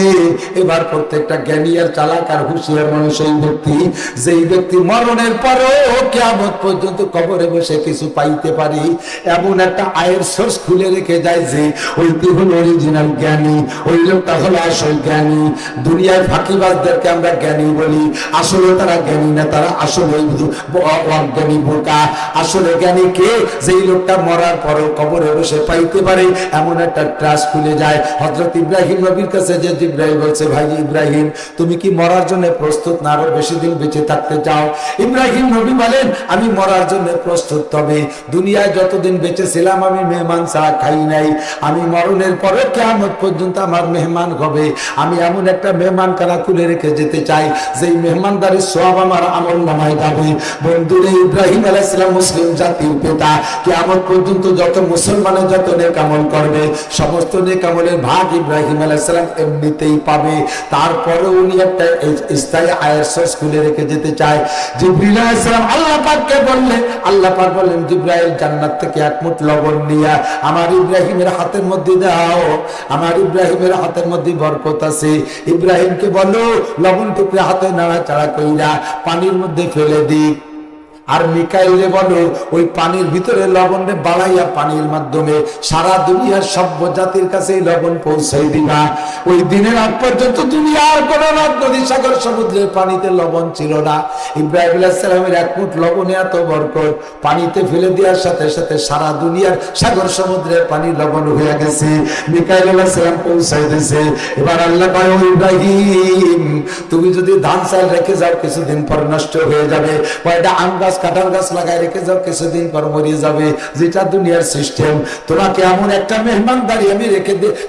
[SPEAKER 1] এবার প্রত্যেকটা জ্ঞানী আর চালাক আর হুঁশিয়ার মানুষ এই ব্যক্তি, যেই ব্যক্তি মরণের পরেও কিয়ামত পর্যন্ত কবরে বসে কিছু পাইতে পারি এমন একটা আয়ের সোর্স খুলে রেখে যায়, যে ওইটি হলো অরিজিনাল জ্ঞানী, ওই লোকটা হলো আসল জ্ঞানী। দুনিয়ায় ফাঁকিবাজদেরকে আমরা জ্ঞানী বলি, আসলে তারা জ্ঞানী না, তারা আসলে অজ্ঞানী, বোকা। আসলে জ্ঞানী কে? যেই লোকটা মরার পরও কবরে বসে পাইতে পারে এমন একটা ট্রাস্ট খুলে যায়। হযরত ইব্রাহিম নবীর কাছে যে জিবরাইল বলছে, ভাই ইব্রাহিম তুমি কি মরার জন্য প্রস্তুত না, আরো বেশি দিন বেঁচে থাকতে চাও? ইব্রাহিম নবী বলেন আমি মরার জন্য প্রস্তুত, তবে দুনিয়ায় যতদিন বেঁচে ছিলাম আমি মেহমান চা খাই নাই। আমি মরণের পরে কিয়ামত পর্যন্ত আমার মেহমান হবে। আমি এমন একটা মেহমানখানা খুলে রেখে যেতে চাই, যেই মেহমানদারির সওয়াব আমার আমল নামায় যাবে। বন্ধুরে, ইব্রাহিম আলাইহিস সালাম মুসলিম জাতির পিতা। কিয়ামত পর্যন্ত যত মুসলমানের যত নেক আমল করবে সমস্ত নেক আমলের ভাগ ইব্রাহিম আলাইহিস সালাম এমনিতেই পাবে। তারপরে উনি একটা স্থায়ী আয়ের সোর্স খুলে রেখে যেতে চায়। জিবরিল আলাইহিস সালাম আল্লাহ পাককে বললে, আল্লাহ পাক বললেন জিবরাইল জান্নাত থেকে এক মুঠ লবণ নিয়ে আমার ইব্রাহিমের হাতের মধ্যে দাও, আমার ইব্রাহিমের হাতের মধ্যে বরকত আছে। ইব্রাহিমকে বলো লবণ টুকরে হাতে নাড়াচাড়া কইরা পানির মধ্যে ফেলে দিক। আর মিকাইলে বলো ওই পানির ভিতরে লবণে বাড়াইয়া পানির মাধ্যমে সারা দুনিয়ার সভ্য জাতির কাছে লবণ পৌঁছাই দিবা। ওই দিনের আগ পর্যন্ত দুনিয়ার কোন নদ নদী সাগর সমুদ্রের পানিতে লবণ ছিল না। ইব্রাহিম আলাইহিস সালামের এক মুঠ লবণে এত বরকত, পানিতে ফেলে দেওয়ার সাথে সাথে সারা দুনিয়ার সাগর সমুদ্রের পানি লবণ হয়ে গেছে। মিকাইল আলাইহিস সালাম পৌঁছাই দিয়েছে। এবার আল্লাহ কয় ও ইব্রাহিম তুমি যদি ধান চাল রেখে যাও কিছুদিন পর নষ্ট হয়ে যাবে, কয়টা আম গাছ কাঁঠাল গাছ লাগাই রেখে যাও কিছুদিন পর মরে যাবে। যেটা দুনিয়ার সিস্টেম, তোমাকে এমন একটা মেহমানদারি আমি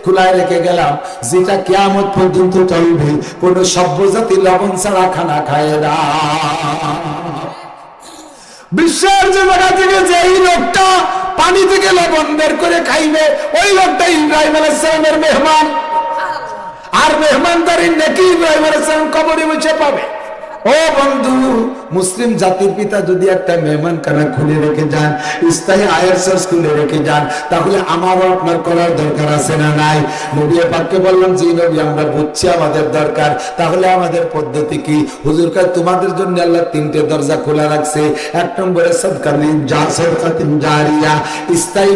[SPEAKER 1] খোলায় রেখে গেলাম যেটা কিয়ামত পর্যন্ত চলবে। কোন সভ্য জাতি লবণ ছাড়া খানা খায় না। বিশ্বের যে জায়গা থেকে যে এই লোকটা পানি থেকে লবণ বের করে খাইবে, ওই লোকটা ইব্রাহিম আলাইহিস সালামের মেহমান। আর মেহমানদারির নেকি ইব্রাহিম আলাইহিস সালাম কবরে বসে পাবে। ও বন্ধু, মুসলিম জাতির পিতা যদি একটা মেহমানখানা খুলে রেখে যান, স্থায়ী আয়ের সোর্স খুলে রেখে যান, তাহলে আমারও আপনার করার দরকার আছে না নাই? নবী পাককে বললাম, জি নবী, আমরা বুঝছি আমাদের দরকার। তাহলে আমাদের পদ্ধতি কি? হুজুর কয়, তোমাদের জন্য আল্লাহ 3টে দরজা খোলা রাখছে। 1 নম্বরে সাদকাতুন জারিয়া, স্থায়ী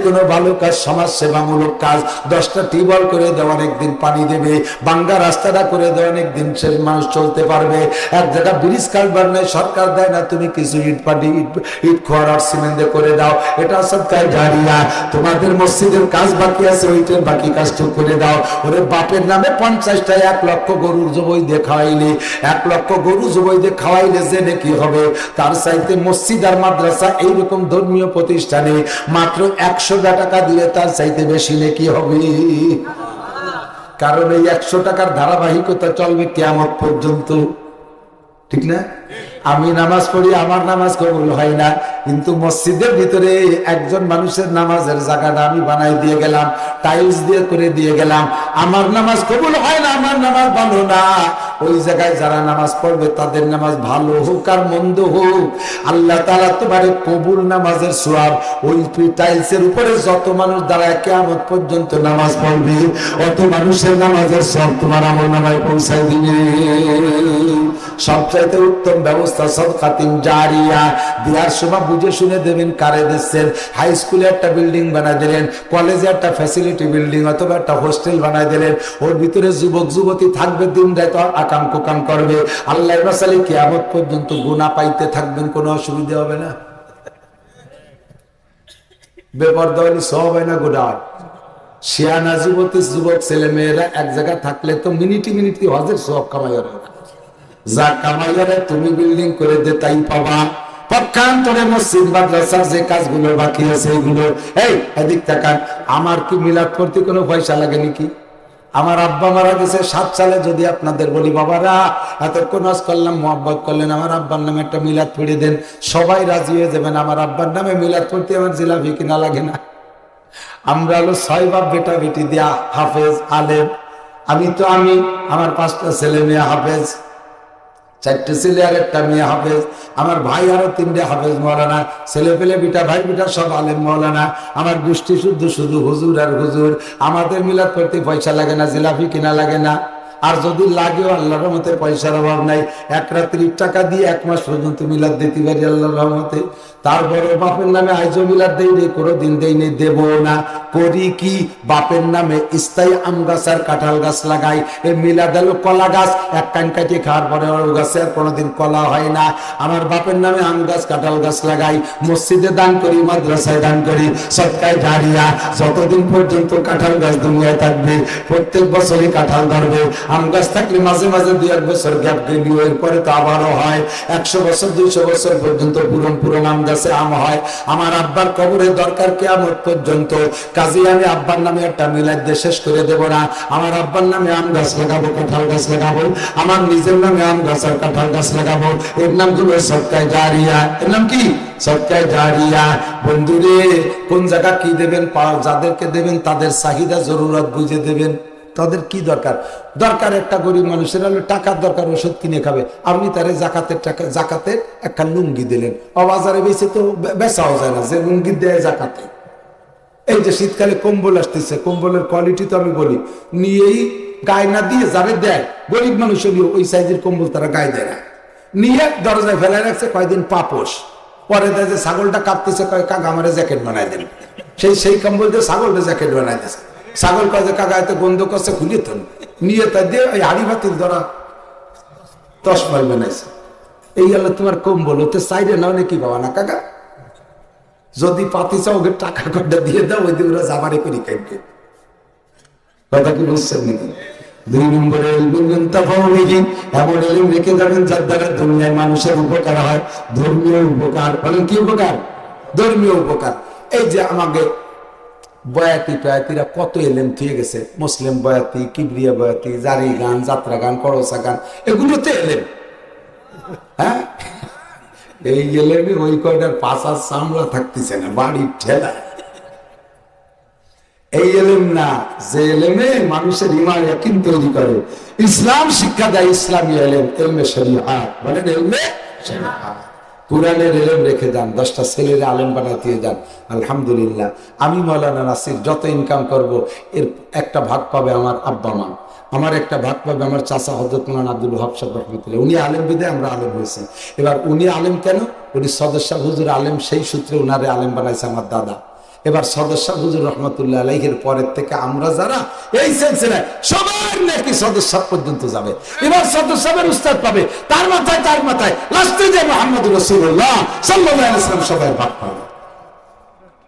[SPEAKER 1] কোনো ভালো কাজ, সমাজ সেবামূলক কাজ। 10টা টিউবওয়েল করে দেওয়া, অনেকদিন পানি দেবে। বাঙ্গা রাস্তাটা করে দেওয়া, অনেকদিন সে মানুষ চলতে পারবে। এক জায়গা ব্রিজ কালভার নেই, সরকার দেয় না, তুমি কিছু ইট খোয়ার আর সিমেন্ট দিয়ে করে দাও, এটা সাদকায়ে জারিয়া। তোমাদের মসজিদের কাজ বাকি আছে, ওইটার বাকি কাজটা করে দাও। ওরে বাপের নামে 50টা 1 লক্ষ গরুর জবই দিয়ে খাওয়াইলে, 1 লক্ষ গরু জবই দিয়ে খাওয়াইলে যে নাকি হবে, তার চাইতে মসজিদ আর মাদ্রাসা এইরকম ধর্মীয় প্রতিষ্ঠানে মাত্র 100 টাকা দিলে তার চাইতে বেশি নাকি হবে। কারণ এই 100 টাকার ধারাবাহিকতা চলবে কিয়ামত পর্যন্ত, ঠিক না? আমি নামাজ পড়ি, আমার নামাজ কবুল হয় না, কিন্তু মসজিদের ভিতরে একজন মানুষের নামাজের জায়গাটা আমি বানাই দিয়ে গেলাম, টাইলস দিয়ে করে দিয়ে গেলাম, আমার নামাজ কবুল হয় না, আমার নামাজ ভালো না। ওই জায়গায় যারা নামাজ পড়বে তাদের নামাজ ভালো হোক আর মন্দ হোক, আল্লাহ তাআলা তোমার কবুল নামাজের সওয়াব ওই টাইলসের উপরে যত মানুষ দাঁড়ায় কিয়ামত পর্যন্ত নামাজ পড়বে, অত মানুষের নামাজের সওয়াব তোমার আমলনামায় পৌঁছায় দিবে। সবচাইতে উত্তম ব্যবস্থা সাদকাতুন জারিয়া। দেওয়ার সময় বুঝে শুনে দেবেন। কারে দিচ্ছেন? হাই স্কুলে একটা বিল্ডিং বানাই দিলেন, কলেজে একটা ফ্যাসিলিটি বিল্ডিং অথবা একটা হোস্টেল বানাই দিলেন, ওর ভিতরে যুবক যুবতী থাকবে, দিন রাত আকাম কুকাম করবে, আল্লাহর রাসূল কিয়ামত পর্যন্ত গুনাহ পাইতে থাকবেন, কোনো অসুবিধা হবে না। বেপরদা হলে সব হয় না, গুনাহ। শিয়ানা যুবতী যুবক ছেলে মেয়েরা এক জায়গায় থাকলে তো মিনিটি হজের সব কামাই হবে, যা কামাইয়ারে তুমি বিল্ডিং করে দে তাই পাবা। পক্ষান্তরে মসজিদ মাদ্রাসার যে কাজগুলো বাকি আছে এগুলো, এই এদিক তাকান, আমার কি মিলাদ করতে কোনো পয়সা লাগে নাকি? আমার আব্বা মারা গেছে 7 সালে, যদি আপনাদের বলি বাবারা এতক্ষণ ওয়াজ করলাম, মুহাব্বত করলেন, আমার আব্বার নামে একটা মিলাদ পড়ে দেন, সবাই রাজি হয়ে যাবেন। আমার আব্বার নামে মিলাদ করতে আমার জিলাপি কিনা লাগে না। আমরা হলো 6 বাপ বেটা বেটি দিয়া হাফেজ আলেম। আমি আমার 5টা ছেলে মেয়ে হাফেজ, 4টে ছেলে আর 1টা মেয়ে হাফেজ, আমার ভাই আরো 3টে হাফেজ মাওলানা, ছেলে পেলে বিটা ভাই বিটা সব আলেম মাওলানা। আমার গোষ্ঠী শুধু হুজুর আর হুজুর। আমাদের মিলাদ করতে পয়সা লাগে না, জিলাপি কিনা লাগে না। আর যদি লাগেও আল্লাহর রহমতে পয়সার অভাব নাই, 1 রাত্রি টাকা দিয়ে 1 মাস পর্যন্ত মিলাদ দিতে পারি আল্লাহর রহমতে। তারপরে বাপের নামে আইজো মিলাদ দেই নেই, কোনোদিন দেই নেই, দেব না। করি কি? বাপের নামে স্থায়ী আম গাছ আর কাঁঠাল গাছ লাগাই। এই মিলাদ হলো কলা গাছ, 1 কান কাটিয়ে খাওয়ার পরে ওর গাছে আর কোনোদিন কলা হয় না। আমার বাপের নামে আম গাছ কাঁঠাল গাছ লাগাই, মসজিদে দান করি, মাদ্রাসায় দান করি, সদকায়ে জারিয়া। যতদিন পর্যন্ত কাঁঠাল গাছ দুনিয়ায় থাকবে, প্রত্যেক বছরই কাঁঠাল ধরবে। আম গাছ থাকলে মাঝে মাঝে 2-1 বছর গ্যাপ গেলেও এরপরে তো আবারও হয়। 100 বছর 200 বছর পর্যন্ত পুরন আম গাছে আম হয়। আমার আব্বার কবরে দরকার কিয়ামত পর্যন্ত, কাজে আমি আব্বার নামে একটা মিলাদ দিয়ে শেষ করে দেব না। আমার আব্বার নামে আম গাছ লাগাবো, কাঁঠাল গাছ লাগাবো, আমার নিজের নামে আম গাছ আর কাঁঠাল গাছ লাগাবো। এর নাম হলো সদকায়ে জারিয়া। এর নাম কি? সদকায়ে জারিয়া। বন্ধুরে, কোন জায়গা কি দেবেন, যাদেরকে দেবেন তাদের চাহিদা জরুরত বুঝে দেবেন। তাদের কি দরকার? একটা গরিব মানুষের হলো টাকার দরকার, ওষুধ কিনে খাবে, আপনি তারে জাকাতের একটা লুঙ্গি দিলেন। বাজারে বেশি তো বেচাও যায় না, যে লুঙ্গি দেয় জাকাতে। এই যে শীতকালে কম্বল আসতেছে, কম্বলের কোয়ালিটি তো আমি বলি, নিয়েই গায়ে না দিয়ে যাবে দেয়, গরিব মানুষ হলেও ওই সাইজের কম্বল তারা গায়ে দেয় না, নিয়ে দরজায় ফেলায় রাখছে, কয়দিন পাপোশ। পরে দেয় যে ছাগলটা কাঁপতেছে, কয় কাকা আমারে জ্যাকেট বানাই দেন। সেই কম্বল দিয়ে ছাগলটা জ্যাকেট বানাই দিয়েছে। ছাগল কাজে কাকা এত গন্ধ করছে, খুলিয়ে তো নিয়ে তাই দিয়ে ওই হাড়ি ভাতির ধরা 10 মাইল বানাইছে। এই হলো তোমার কম্বল, ওতে সাইডে নাও নাকি বাবা না কাকা, যদি পাতি চাও ওকে টাকা কটা দিয়ে দাও, ওই দিন ওরা জামারে করি কাটবে। কথা কি বুঝছেন নাকি? 2 নম্বরে এমন এলিম রেখে যাবেন যার দ্বারা দুনিয়ায় মানুষের উপকার হয়, ধর্মীয় উপকার। বলেন কি উপকার? ধর্মীয় উপকার। এই যে আমাকে বয়াতিরা কত এলেম থুয়ে গেছে, মুসলিম বয়াতি, কিবরিয়া বয়াতি, জারি গান, যাত্রা গান, করসা গান, এগুলোতে এলেম। হ্যাঁ, এই এলেমে ওই কয়টার পাশার চামড়া থাকতেছে না, বাড়ির ঠেলা। এই এলেম না, যে এলেমে মানুষের ঈমান ইয়াকিন তৈরি করে, ইসলাম শিক্ষা দেয়, ইসলামী এলেম, ইলমে শরীআত, বলেন ইলমে শরীআত। কুরআনের এলেম রেখে যান, 10টা ছেলের আলেম বানাতে যান। আলহামদুলিল্লাহ, আমি মাওলানা নাসির যত ইনকাম করব এর একটা ভাগ পাবে আমার আব্বা মা, আমার একটা ভাগ পাবে আমার চাচা হযরত মাওলানা আব্দুল ওয়াহাব সাহেব রাহমাতুল্লাহ। উনি আলেম বিদে আমরা আলেম হয়েছি। এবার উনি আলেম কেন? উনি সদস্য হুজুর আলেম, সেই সূত্রে উনারে আলেম বানাইছে আমার দাদা। এবার সদস্য হুজুর রহমতুল্লাহ আলাইহির পরের থেকে আমরা যারা এই সিলসিলায় সবার নাকি সদস্য পর্যন্ত যাবে। এবার সদস্যের উস্তাদ পাবে, তার মাথায় লাস্টে যে মুহাম্মদ রাসূলুল্লাহ সাল্লাল্লাহু আলাইহি ওয়াসাল্লাম সবাই ভাগ পাবে।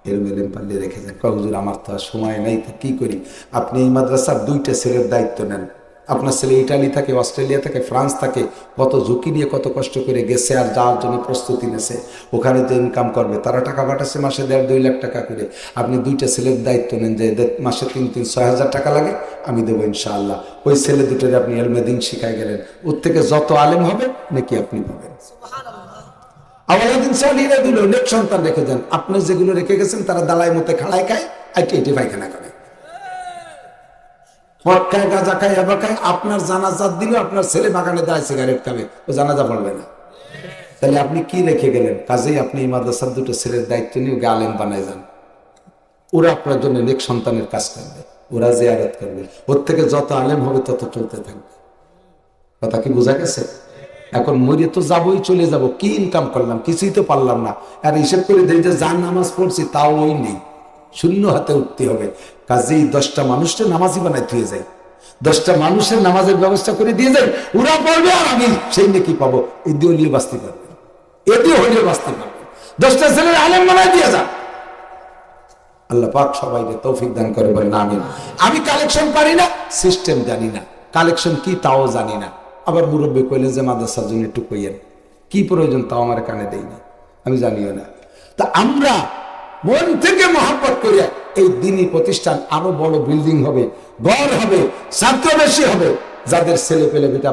[SPEAKER 1] এর মেলেম পাল্লে রেখে যান। হুজুর আমার তো আর সময় নাই, তো কি করি? আপনি এই মাদ্রাসার 2টা ছেলের দায়িত্ব নেন। আপনার ছেলে ইটালি থাকে, অস্ট্রেলিয়া থাকে, ফ্রান্স থাকে, কত ঝুঁকি নিয়ে কত কষ্ট করে গেছে আর যাওয়ার জন্য প্রস্তুতি নিয়েছে। ওখানে যে ইনকাম করবে, তারা টাকা পাঠাচ্ছে মাসে 1.5-2 লাখ টাকা করে। আপনি 2টা ছেলের দায়িত্ব নেন যে মাসে 3-6 হাজার টাকা লাগে, আমি দেবো ইনশাআল্লাহ। ওই ছেলে দুটোর আপনি এলমে দিন শিখাই গেলেন, ওর থেকে যত আলেম হবে নাকি আপনি পাবেন। আওয়ালাদিন সালিরা দিল, নেক সন্তান রেখে দেন। আপনি যেগুলো রেখে গেছেন তারা দালাই মতে খাড়ায় খায়, আইটি পায়খানা করে, মদ খায়, গাঁজা খায়, এবার খায়। আপনার জানাজা দিল, আপনার ছেলে বাগানে দাঁড়ায় সিগারেট খাবে, ও জানাজা পড়বে না। তাহলে আপনি কি রেখে গেলেন? কাজেই আপনি এই মাদ্রাসার 2টো ছেলের দায়িত্ব নিয়ে ওকে আলেম বানায় যান। ওরা আপনার জন্য নেক সন্তানের কাজ করবে, ওরা জিয়ারত করবে, ওর থেকে যত আলেম হবে তত চলতে থাকবে। কথা কি বোঝা গেছে? এখন মরে তো যাবোই, চলে যাব, কি ইনকাম করলাম? কিছুই তো পারলাম না। আর হিসেব করে দেই যে যার নামাজ পড়ছি তাও ওই নেই, শূন্য হাতে উঠতে হবে। কাজেই 10টা মানুষটা নামাজি বানাই দিয়ে যায়, 10টা মানুষের নামাজের ব্যবস্থা করে দিয়ে যায়। ওরা পড়বে আর আমি সেই নাকি পাবো। এই দিয়ে হলিও বাঁচতে পারবে, এ দিয়ে হলিও বাঁচতে পারবে। 10টা ছেলের আলেম বানাই দিয়ে যান। আল্লাহ পাক সবাইকে তৌফিক দান করে, বলেন আমিন। আমি কালেকশন পারি না, সিস্টেম জানি না, কালেকশন কি তাও জানি না। আবার মুরব্বী কইলে যে মাদ্রাসার জন্য একটু কইয়েন, কি প্রয়োজন তাও আমার কানে দেই না, আমি জানিও না। তা আমরা মন থেকে মহব্বত করিয়া এই দিনই প্রতিষ্ঠান আরো বড় বিল্ডিং হবে, ঘর হবে, ছাত্র বেশি হবে। যাদের ছেলে পেলে বেটা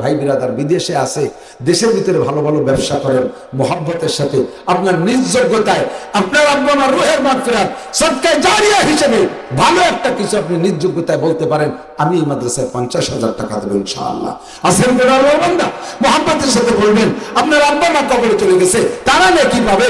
[SPEAKER 1] ভাই বিরাদার বিদেশে আছে, দেশের ভিতরে ভালো ভালো ব্যবসা করেন মহব্বতের সাথে, আপনার নিজ যোগ্যতায়, আপনার আব্বা আমার রুহের মাগফিরাত সদকায়ে জারিয়া হিসেবে ভালো একটা কিছু আপনি নিজ যোগ্যতায় বলতে পারেন, আমি এই মাদ্রাসায় 50,000 টাকা দেবো ইনশাআল্লাহ। আসেন বেড়া বান্দা মহব্বতের সাথে বলবেন, আপনার আব্বা মা কবরে চলে গেছে, তারা নাকি পাবে।